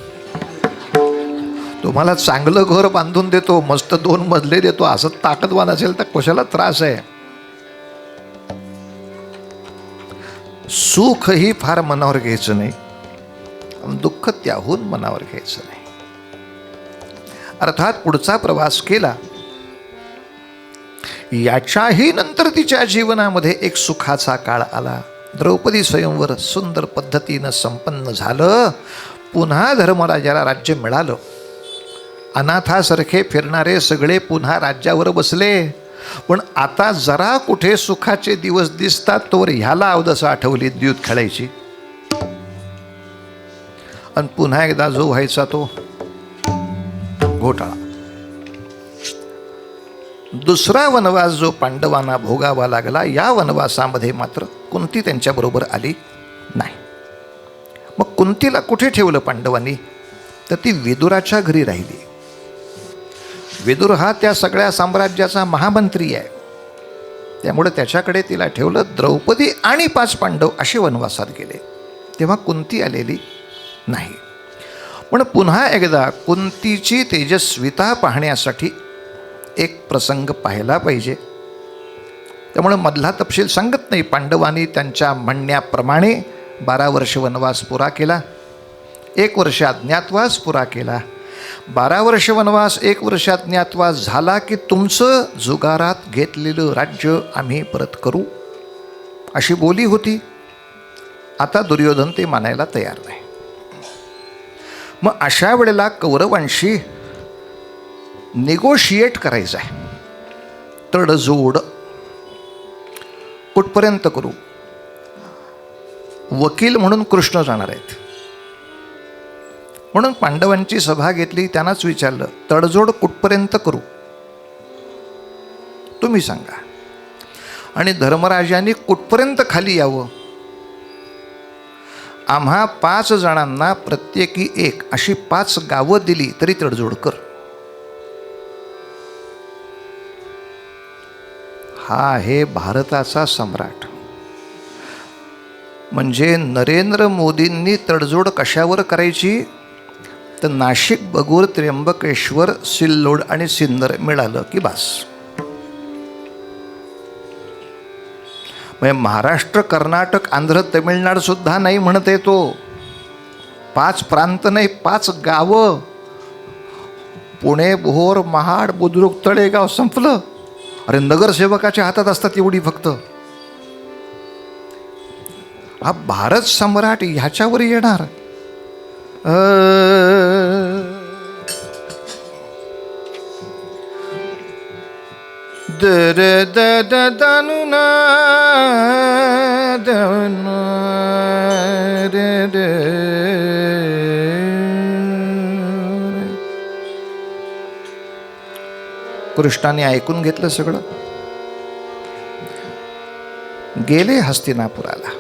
तुम्हाला चांगलं घर बांधून देतो, मस्त 2 मजले देतो, असं ताकदवान असेल तर कशाला त्रास आहे. सुखही फार मनावर घ्यायचं नाही, दुःख त्याहून मनावर घ्यायचं नाही. अर्थात पुढचा प्रवास केला. याच्याही नंतर तिच्या जीवनामध्ये एक सुखाचा काळ आला. द्रौपदी स्वयंवर सुंदर पद्धतीनं संपन्न झालं. पुन्हा धर्मराजाला राज्य मिळालं. अनाथासारखे फिरणारे सगळे पुन्हा राज्यावर बसले. पण आता जरा कुठे सुखाचे दिवस दिसतात तोवर ह्याला अवदसा आठवली द्यूत खेळायची. आणि पुन्हा एकदा जो व्हायचा तो घोटाळा. दुसरा वनवास जो पांडवांना भोगावा लागला, या वनवासामध्ये मात्र कुंती त्यांच्याबरोबर आली नाही. मग कुंतीला कुठे ठेवलं पांडवांनी, तर ती विदुराच्या घरी राहिली. विदुर हा त्या सगळ्या साम्राज्याचा महामंत्री आहे, त्यामुळे त्याच्याकडे तिला ठेवलं. द्रौपदी आणि 5 पांडव असे वनवासात गेले, तेव्हा कुंती आलेली नाही. पण पुन्हा एकदा कुंतीची तेजस्विता पाहण्यासाठी एक प्रसंग पाहायला पाहिजे. त्यामुळे मधला तपशील सांगत नाही. पांडवांनी त्यांच्या म्हणण्याप्रमाणे 12 वर्ष वनवास पुरा केला, 1 वर्ष अज्ञातवास पुरा केला. 12 वर्ष वनवास 1 वर्ष अज्ञातवास झाला की तुमचं जुगारात घेतलेलं राज्य आम्ही परत करू, अशी बोली होती. आता दुर्योधन ते मानायला तयार नाही. मग अशा वेळेला कौरवांशी निगोशिएट करायचं आहे. तडजोड कुठपर्यंत करू. वकील म्हणून कृष्ण जाणार आहेत, म्हणून पांडवांची सभा घेतली. त्यांनाच विचारलं तडजोड कुठपर्यंत करू तुम्ही सांगा. आणि धर्मराजांनी कुठपर्यंत खाली यावं. आम्हा 5 जणांना प्रत्येकी 1 अशी 5 गावं दिली तरी तडजोड कर. हा आहे भारताचा सम्राट. म्हणजे नरेंद्र मोदींनी तडजोड कशावर करायची, तर नाशिक, बगूर, त्र्यंबकेश्वर, सिल्लोड आणि सिन्नर मिळालं की बास. म्हणजे महाराष्ट्र, कर्नाटक, आंध्र, तमिळनाडू सुद्धा नाही म्हणते तो. 5 प्रांत नाही, 5 गावं. पुणे, भोर, महाड, बुद्रुक, तळेगाव संपलं. अरे नगरसेवकाच्या हातात असतात एवढी फक्त. हा भारत सम्राट ह्याच्यावर येणार. दर द द दानु ना दानु रे रे. कृष्णाने ऐकून घेतलं सगळं. गेले हस्तिनापुराला.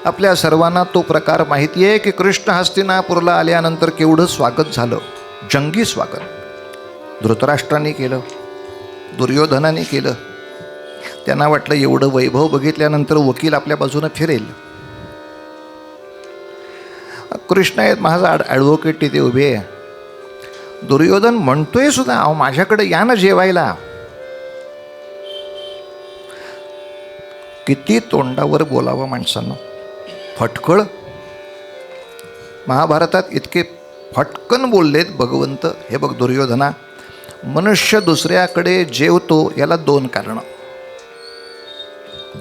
आपल्या सर्वांना तो प्रकार माहिती आहे की कृष्ण हस्तिनापूरला आल्यानंतर केवढं स्वागत झालं, जंगी स्वागत. धृतराष्ट्राने केलं, दुर्योधनाने केलं. त्यांना वाटलं एवढं वैभव बघितल्यानंतर वकील आपल्या बाजूने फिरेल. कृष्ण आहेत माझा ॲडव्होकेट तिथे उभे आहे. दुर्योधन म्हणतोय सुद्धा अहो माझ्याकडे या ना जेवायला. किती तोंडावर बोलावं माणसानं. फटकळ. महाभारतात इतके फटकन बोललेत भगवंत. हे बघ दुर्योधना, मनुष्य दुसऱ्याकडे जेवतो याला दोन कारणं.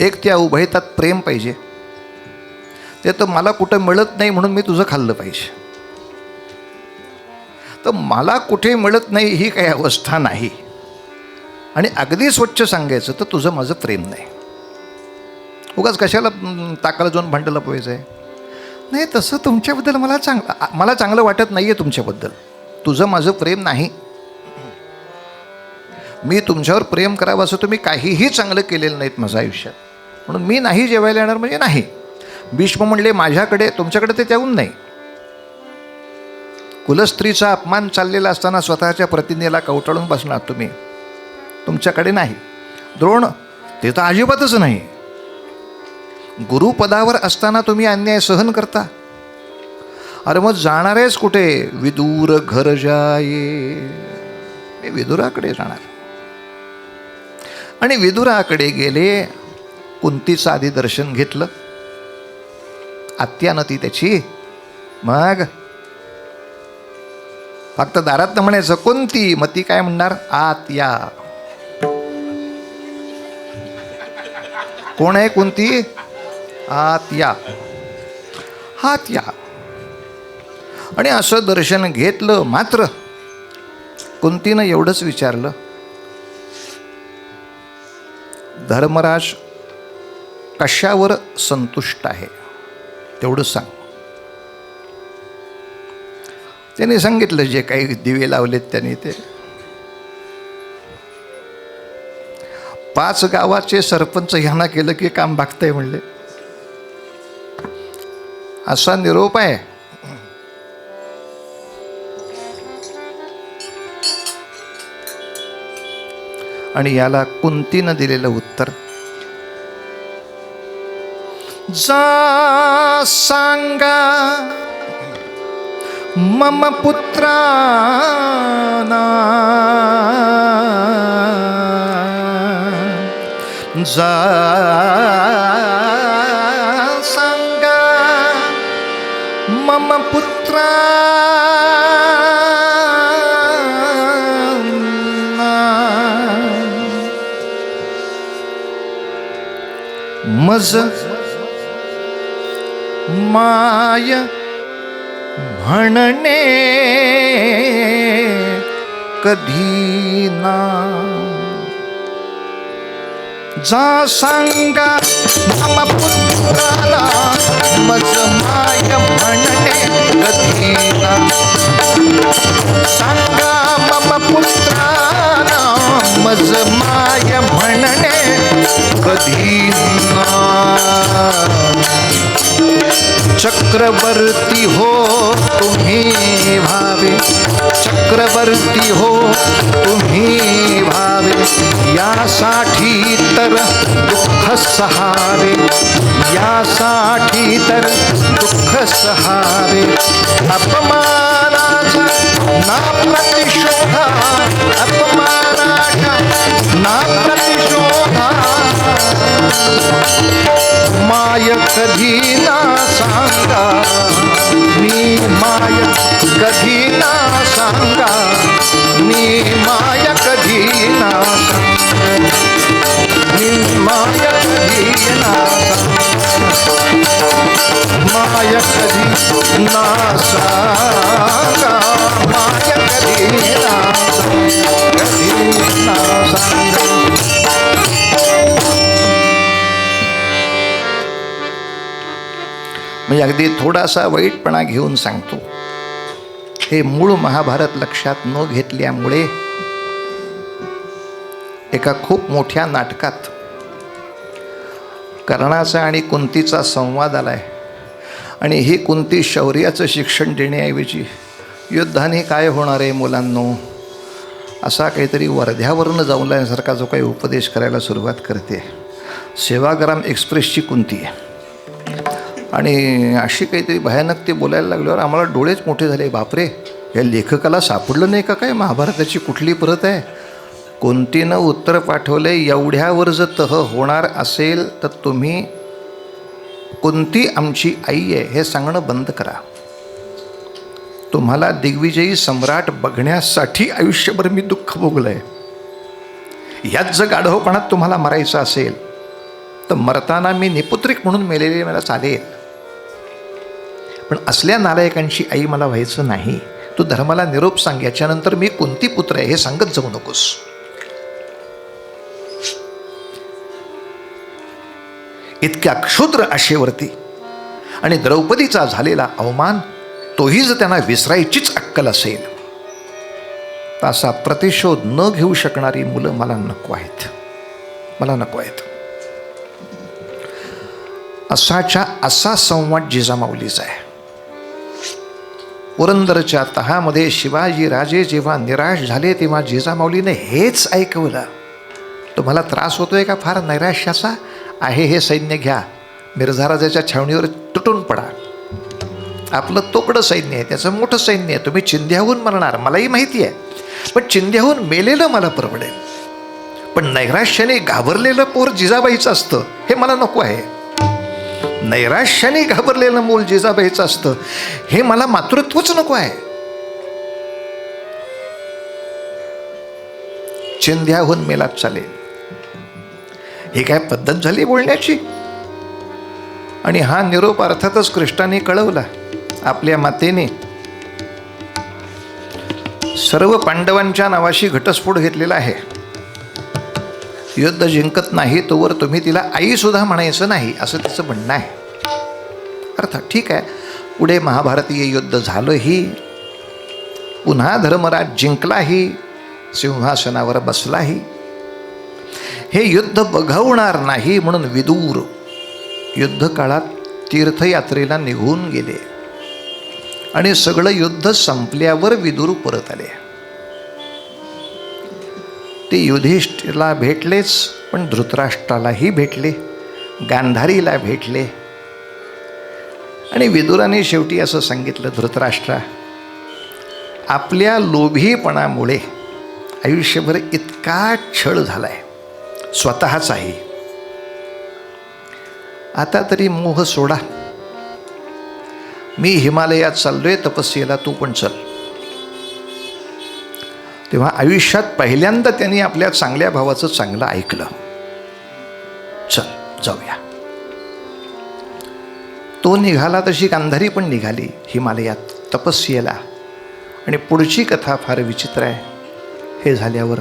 एक, त्या उभयतात प्रेम पाहिजे. ते तर मला कुठं मिळत नाही म्हणून मी तुझं खाल्लं पाहिजे. तर मला कुठे मिळत नाही ही काही अवस्था नाही. आणि अगदी स्वच्छ सांगायचं तर तुझं माझं प्रेम नाही. उगाच कशाला ताकाला जाऊन भांडलं पाहिजे आहे. नाही, तसं तुमच्याबद्दल मला चांगलं वाटत नाही आहे. तुमच्याबद्दल तुझं माझं प्रेम नाही. मी तुमच्यावर प्रेम करावं असं तुम्ही काहीही चांगलं केलेलं नाहीत माझ्या आयुष्यात, म्हणून मी नाही जेवायला येणार म्हणजे नाही. भीष्म म्हणले माझ्याकडे, तुमच्याकडे ते त्याहून नाही. कुलस्त्रीचा अपमान चाललेला असताना स्वतःच्या प्रतिज्ञेला कवटाळून बसणार तुम्ही, तुमच्याकडे नाही. द्रोण, ते तर अजिबातच नाही. गुरुपदावर असताना तुम्ही अन्याय सहन करता. अरे मग जाणारेच कुठे? विदूर घर जाये, मी विदुराकडे जाणार. आणि विदुराकडे गेले. कुंतीचं आधी दर्शन घेतलं, आत्यानं ती त्याची. मग फक्त दारात म्हणायचं कुंती, मग ती काय म्हणणार? आत्या. कोण आहे कुंती? आत्या. हात्या. आणि असं दर्शन घेतलं. मात्र कुंतीनं एवढंच विचारलं, धर्मराज कशावर संतुष्ट आहे तेवढं सांग. त्याने सांगितलं जे काही दिवे लावलेत त्यांनी ते. 5 गावाचे सरपंच ह्यांना केलं की काम भागतंय म्हणले. असा निरोप आहे. आणि याला कुंतीनं दिलेलं उत्तर, जा सांगा मम पुत्राना, जा सांगा मम पुत्राना, मज माय म्हणणे कधी ना. जा सांगा मम पुत्राला, मज माय म्हणणे कधी ना. सांगा मम पुत्राला, मज माय म्हणणे कधी ना. चक्रवर्ती हो तुम्ही भावे, चक्रवर्ती हो तुम्ही भावे, यासाठी तर दुःख सहावे, यासाठी तर दुःख सहावे. अपमानाचा ना प्रतिशोधा, अपमानाचा ना प्रतिशोधा. माय कधी ना सांगा, मी माय कधी ना सांगा, मी माय कधी ना सांगा, मी माय कधी ना सांगा, माय कधी ना सांगा, माय कधी ना सांगा, कधी ना सांगा. मी अगदी थोडासा वाईटपणा घेऊन सांगतो. हे मूळ महाभारत लक्षात न घेतल्यामुळे एका खूप मोठ्या नाटकात कर्णाचा आणि कुंतीचा संवाद आलाय. आणि ही कुंती शौर्याचं शिक्षण देण्याऐवजी युद्धाने काय होणार आहे मुलांनो, असा काहीतरी वर्ध्यावरनं जाऊनल्यासारखा जो काही उपदेश करायला सुरुवात करते. सेवाग्राम एक्सप्रेसची कुंती आहे. आणि अशी काहीतरी भयानक ते बोलायला लागल्यावर आम्हाला डोळेच मोठे झाले. बापरे, या लेखकाला सापडलं नाही का काय महाभारताची कुठली परत आहे. कुंतीनं उत्तर पाठवले, एवढ्यावर जर तह होणार असेल तर तुम्ही कुंती आमची आई आहे हे सांगणं बंद करा. तुम्हाला दिग्विजयी सम्राट बघण्यासाठी आयुष्यभर मी दुःख भोगलंय. ह्याच जर गाढवपणात तुम्हाला मरायचं असेल तर मरताना मी निपुत्रिक म्हणून मेलेले मला चालेल, पण असल्या नालायकांची आई मला व्हायचं नाही. तू धर्माला निरोप सांग, याच्यानंतर मी कोणती पुत्र आहे हे सांगत जाऊ नकोस. इतक्या क्षुद्र आशेवरती आणि द्रौपदीचा झालेला अवमान, तोही जर त्यांना विसरायचीच अक्कल असेल तर असा प्रतिशोध न घेऊ शकणारी मुलं मला नको आहेत, मला नको आहेत. असाच्या असा संवाद जिजामाऊलीचा आहे. पुरंदरच्या तहामध्ये शिवाजी राजे जेव्हा निराश झाले तेव्हा जिजामाऊलीने हेच ऐकवलं. तुम्हाला त्रास होतोय का फार नैराश्याचा? आहे हे सैन्य घ्या, मिर्झा राजाच्या छावणीवर तुटून पडा. आपलं तोकडं सैन्य आहे, त्याचं मोठं सैन्य आहे. तुम्ही चिंध्याहून मरणार मलाही माहिती आहे, पण चिंध्याहून मेलेलं मला परवडेल. पण नैराश्याने घाबरलेलं पोर जिजाबाईचं असतं हे मला नको आहे. नैराश्याने घाबरलेलं मूल जिजाबाईचं असतं हे मला मातृत्वच नको आहे. चिंध्याहून मेलात चालेल, ही काय पद्धत झाली बोलण्याची? आणि हा निरोप अर्थातच कृष्णाने कळवला आपल्या मातेने. सर्व पांडवांच्या नावाशी घटस्फोट घेतलेला आहे. युद्ध जिंकत नाही तोवर तुम्ही तिला आई सुद्धा म्हणायचं नाही असं तिचं म्हणणं आहे. अर्थात ठीक आहे, पुढे महाभारतीय युद्ध झालंही, पुन्हा धर्मराज जिंकलाही, सिंहासनावर बसलाही. हे युद्ध बघवणार नाही म्हणून विदूर युद्ध काळात तीर्थयात्रेला निघून गेले आणि सगळं युद्ध संपल्यावर विदूर परत आले. ते युधिष्ठिरला भेटलेच, पण धृतराष्ट्रालाही भेटले, गांधारीला भेटले. आणि विदुराने शेवटी असं सांगितलं, धृतराष्ट्रा, आपल्या लोभीपणामुळे आयुष्यभर इतका छळ झालाय स्वतःचाही. आता तरी मोह सोडा. मी हिमालयात चाललोय तपस्येला, तू पण चल. तेव्हा आयुष्यात पहिल्यांदा त्यांनी आपल्या चांगल्या भावाचं चांगलं ऐकलं. चल जाऊया. तो निघाला तशी गांधारी पण निघाली हिमालयात तपस्येला. आणि पुढची कथा फार विचित्र आहे. हे झाल्यावर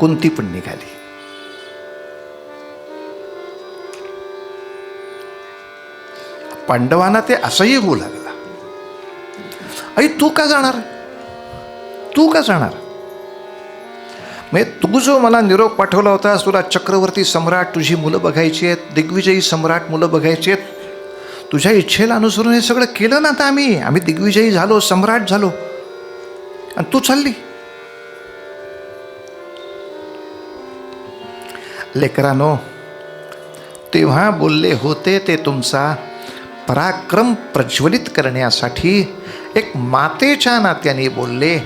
कुंती पण निघाली. पांडवांना ते असंही होऊ लागला, आई तू का जाणार, तू का जाणार? म्हणजे तू जो मला निरोप पाठवला होतास, तुला चक्रवर्ती सम्राट तुझी मुलं बघायची आहेत, दिग्विजयी सम्राट मुलं बघायची आहेत, तुझ्या इच्छेला अनुसरून हे सगळं केलं ना. आता आम्ही दिग्विजयी झालो, सम्राट झालो, आणि तू चालली. लेकरानो, तेव्हा बोलले होते ते तुमचा पराक्रम प्रज्वलित करण्यासाठी, एक मातेच्या नात्याने बोलले.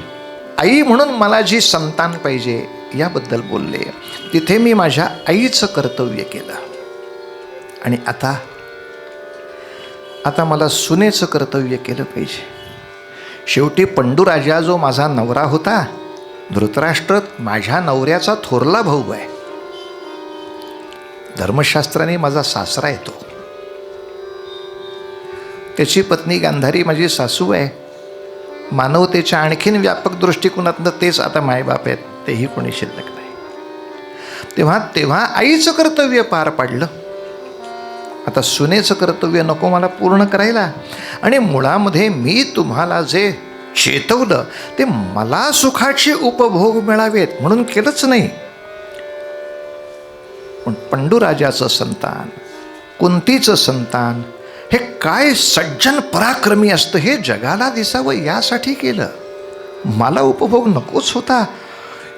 आई म्हणून मला जी संतान पाहिजे याबद्दल बोलले. तिथे मी माझ्या आईचं कर्तव्य केलं. आणि आता मला सुनेचं कर्तव्य केलं पाहिजे. शेवटी पंडूराजा जो माझा नवरा होता, धृतराष्ट्र माझ्या नवऱ्याचा थोरला भाऊ आहे. धर्मशास्त्राने माझा सासरा येतो. त्याची पत्नी गांधारी माझी सासू आहे. मानवतेच्या आणखीन व्यापक दृष्टिकोनातनं तेच आता मायबाप आहेत, तेही कोणी शिल्लक नाही. तेव्हा आईचं कर्तव्य पार पाडलं. आता सुनेचं कर्तव्य नको मला पूर्ण करायला. आणि मुळामध्ये मी तुम्हाला जे चेतवलं ते मला सुखाचे उपभोग मिळावेत म्हणून केलंच नाही. पण पंडूराजाचं संतान, कुंतीचं संतान हे काय सज्जन पराक्रमी असतं हे जगाला दिसावं यासाठी केलं. मला उपभोग नकोच होता.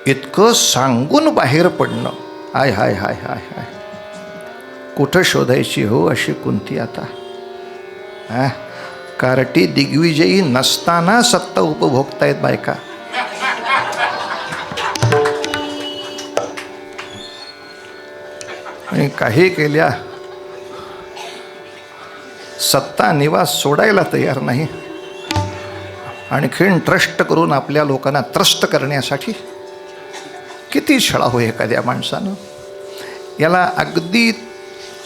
इतकं सांगून बाहेर पडणं, हाय हाय हाय हाय हाय, कुठं शोधायची हो अशी कुंती आता? कारटी दिग्विजयी नसताना सत्ता उपभोगतायत बायका. आणि काही केल्या सत्ता निवास सोडायला तयार नाही. आणखीन ट्रस्ट करून आपल्या लोकांना त्रस्त करण्यासाठी किती छळा हो एखाद्या माणसानं. याला अगदी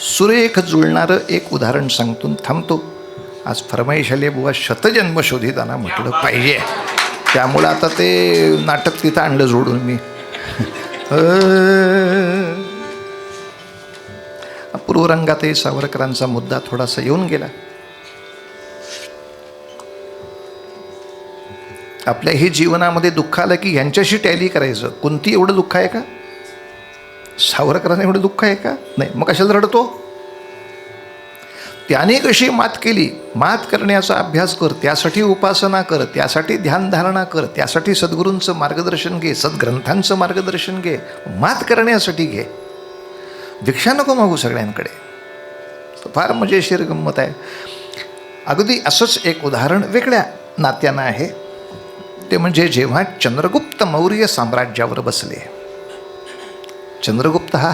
सुरेख जुळणारं एक उदाहरण सांगतो थांबतो. आज फरमाईश आली बुवा शतजन्म शोधिताना म्हटलं पाहिजे, त्यामुळं आता ते नाटक तिथं आणलं जोडून मी. पूर्वरंगातही सावरकरांचा मुद्दा थोडासा येऊन गेला. आपल्याही जीवनामध्ये दुःख आलं की ह्यांच्याशी टॅली करायचं. कोणती एवढं दुःख आहे का? सावरकरांना एवढं दुःख आहे का? नाही. मग कशाला रडतो? त्याने कशी मात केली, मात करण्याचा अभ्यास कर, त्यासाठी उपासना कर, त्यासाठी ध्यानधारणा कर, त्यासाठी सद्गुरूंचं मार्गदर्शन घे, सद्ग्रंथांचं मार्गदर्शन घे, मात करण्यासाठी घे. भिक्षा नको मागू सगळ्यांकडे. फार मजेशीर गंमत आहे. अगदी असंच एक उदाहरण वेगळ्या नात्यानं आहे. ते म्हणजे जेव्हा चंद्रगुप्त मौर्य साम्राज्यावर बसले. चंद्रगुप्त हा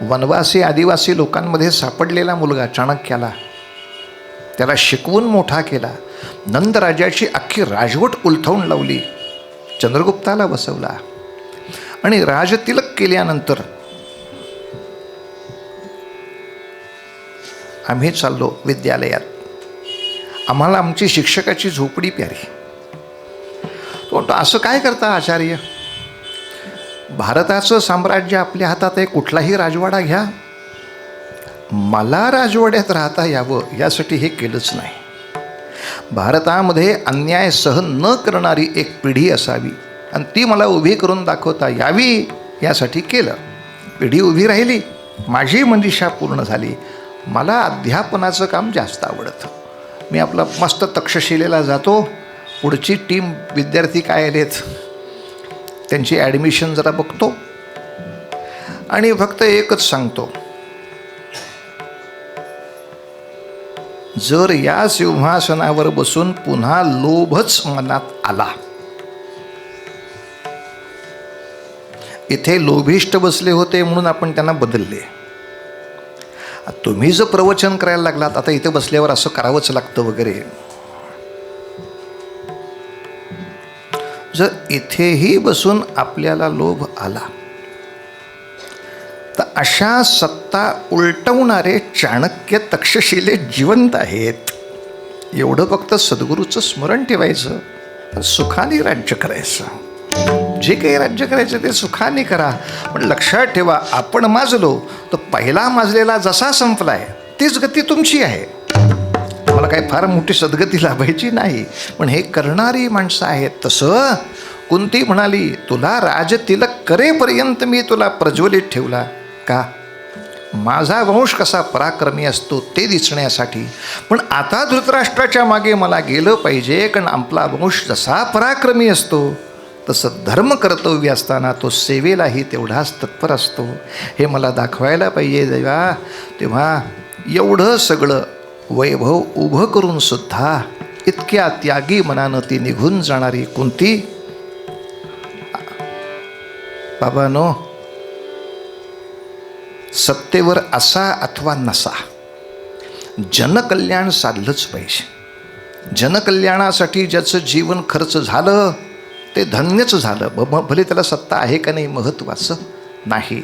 वनवासी आदिवासी लोकांमध्ये सापडलेला मुलगा, चाणक्याला त्याला शिकवून मोठा केला. नंदराजाची अख्खी राजवट उलथवून लावली, चंद्रगुप्ताला बसवला. आणि राजतिलक केल्यानंतर आम्ही चाललो विद्यालयात. आम्हाला आमची शिक्षकाची झोपडी प्यारी. तो असं काय करता आचार्य? भारताचं साम्राज्य आपल्या हातात आहे, कुठलाही राजवाडा घ्या, मला राजवाड्यात राहता यावं यासाठी हे केलंच नाही. भारतामध्ये अन्याय सहन न करणारी एक पिढी असावी आणि ती मला उभी करून दाखवता यावी यासाठी केलं. पिढी उभी राहिली, माझी मंदिशा पूर्ण झाली. मला अध्यापनाचं काम जास्त आवडतं. मी आपला मस्त तक्षशिलेला जातो, पुढची टीम विद्यार्थी काय आलेत त्यांची ॲडमिशन जरा बघतो आणि फक्त एकच सांगतो, जर या सिंहासनावर बसून पुन्हा लोभच मनात आला, इथे लोभिष्ट बसले होते म्हणून आपण त्यांना बदलले. तुम्ही जर प्रवचन करायला लागलात आता इथे बसल्यावर असं करावंच लागतं वगैरे, जर इथेही बसून आपल्याला लोभ आला तर अशा सत्ता उलटवणारे चाणक्य तक्षशिले जिवंत आहेत. एवढं फक्त सद्गुरूचं स्मरण ठेवायचं, सुखाने राज्य करायचं. जे काही राज्य करायचं ते सुखाने करा. पण लक्षात ठेवा, आपण माजलो तर पहिला माजलेला जसा संपलाय तीच गती तुमची आहे. मला काही फार मोठी सद्गती लाभायची नाही, पण हे करणारी माणसं आहेत. तसं कुंती म्हणाली, तुला राजतिलक करेपर्यंत मी तुला प्रज्वलित ठेवला का? माझा वंश कसा पराक्रमी असतो ते दिसण्यासाठी. पण आता धृतराष्ट्राच्या मागे मला गेलं पाहिजे, कारण आपला वंश जसा पराक्रमी असतो तसं धर्म कर्तव्य असताना तो सेवेलाही तेवढाच तत्पर असतो, हे मला दाखवायला पाहिजे देवा. तेव्हा एवढं सगळं वैभव उभं करून सुद्धा इतक्या त्यागी मनानं ती निघून जाणारी कुंती, बाबांनो, सत्तेवर असा अथवा नसा, जनकल्याण साधलंच पाहिजे. जनकल्याणासाठी ज्याचं जीवन खर्च झालं ते धन्यच झालं. भले त्याला सत्ता आहे का नाही महत्त्वाचं नाही.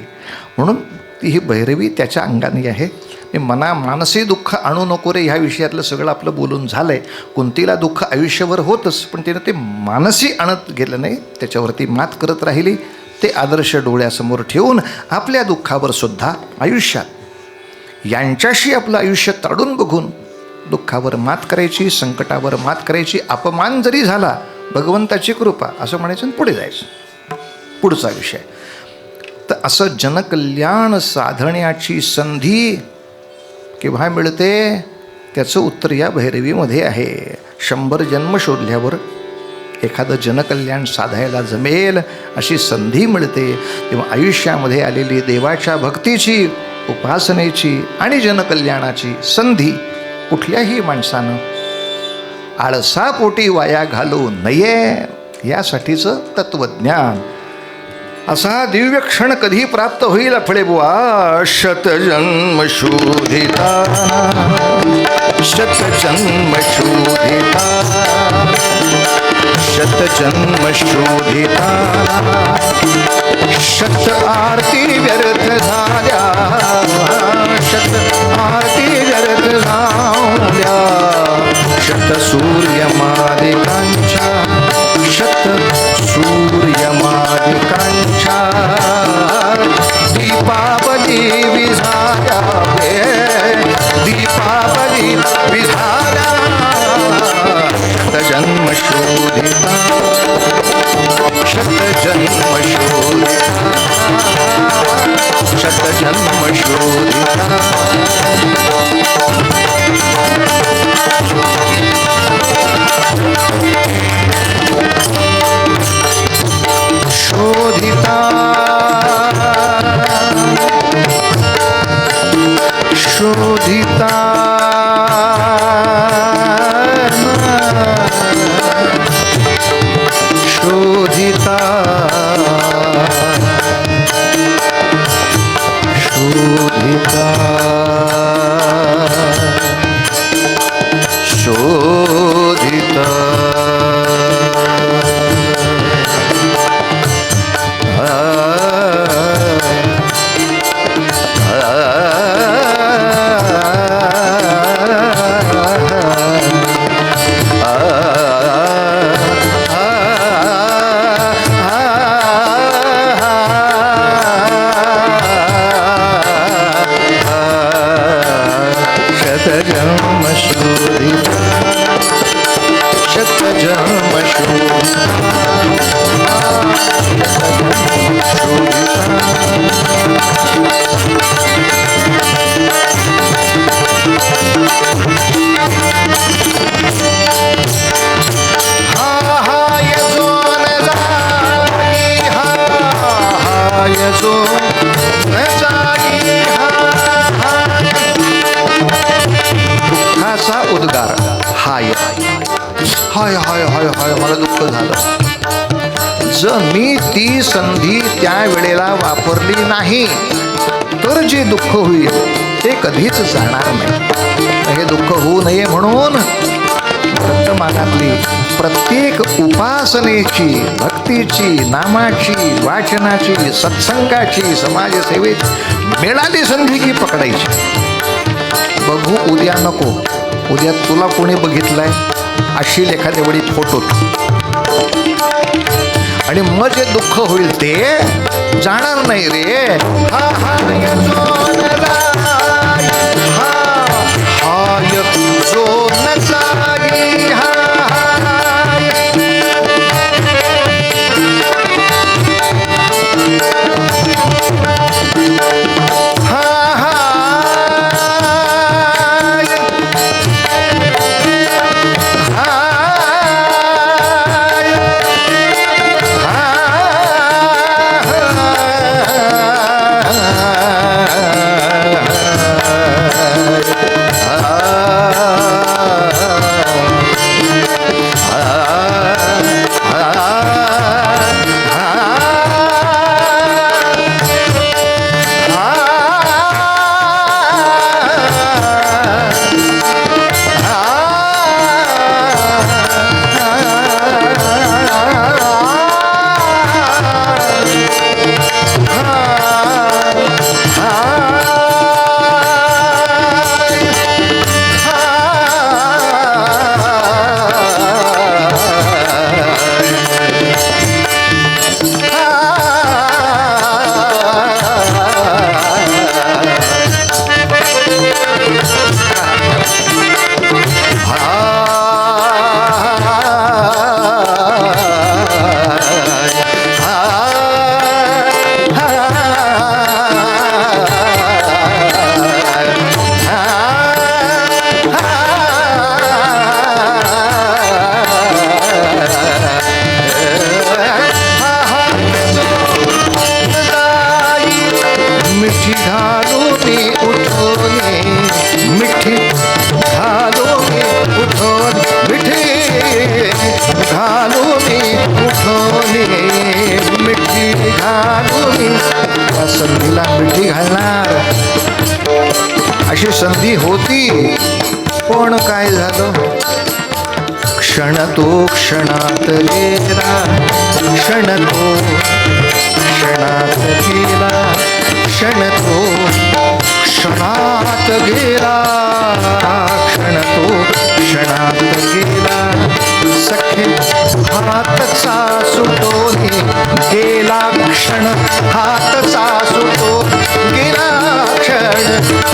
म्हणून ती ही भैरवी त्याच्या अंगाने आहे. मी मानसी दुःख आणू नको रे ह्या विषयातलं सगळं आपलं बोलून झालं आहे. कुंतीला दुःख आयुष्यभर होतच, पण तिनं ते मानसी आणत गेलं नाही, त्याच्यावरती मात करत राहिली. ते आदर्श डोळ्यासमोर ठेवून आपल्या दुःखावर सुद्धा आयुष्यात यांच्याशी आपलं आयुष्य ताडून बघून दुःखावर मात करायची, संकटावर मात करायची. अपमान जरी झाला, भगवंताची कृपा असं म्हणायचं आणि पुढे जायचं. पुढचा विषय. तर असं जनकल्याण साधण्याची संधी केव्हा मिळते त्याचं उत्तर या भैरवीमध्ये आहे. 100 जन्म शोधल्यावर एखादं जनकल्याण साधायला जमेल अशी संधी मिळते. तेव्हा आयुष्यामध्ये आलेली देवाच्या भक्तीची, उपासनेची आणि जनकल्याणाची संधी कुठल्याही माणसानं आळसापोटी वाया घालू नये, यासाठीचं तत्वज्ञान. असा दिव्य क्षण कधी प्राप्त होईल फळे बुवा. शतजन्म शोधिता, शतजन्म शोधिता, शतजन्म शोधिता शत आरती व्यर्थ झाल्या शत आरती व्यर्थ झाल्या शत सूर्यमादिकांच्या शत सूर्यमादिकांच्या दीपावली विझाल्या दीपावली विझाल्या शतजन्म शोधिता शतजन्म शोधिता शतजन्म शोधिता शोधिता शोधिता शोधिता शोधिता शोधिता शतजन्म शोधिता शतजन्म दुःखाचा उद्गार हाय हाय हाय हाय हाय मला दुःख झालं जर मी ती संधी त्या वेळेला वापरली नाही तर जे दुःख होईल ते कधीच जाणार नाही हे दुःख होऊ नये म्हणून वर्तमानातली प्रत्येक उपासनेची भक्तीची नामाची वाचनाची सत्संगाची समाजसेवेची मिळाली संधी की पकडायची बघू उद्या नको उद्या तुला कोणी बघितलंय अशी एखाद्या वेळी फोटोत आणि मग जे दुःख होईल ते जाणार नाही रे हा हा हाय जो नसाई संधीला मिठी घालणार अशी संधी होती पण काय झालं क्षण तो क्षणात गेला, क्षण तो क्षणात गेला, क्षण तो क्षणात गेला, क्षण तो क्षणात गेला. सखे हातचा सुटोने गेला क्षण, हातचा सुटो गेला क्षण,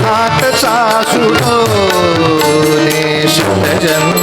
हातचा सुटोने शतजन्म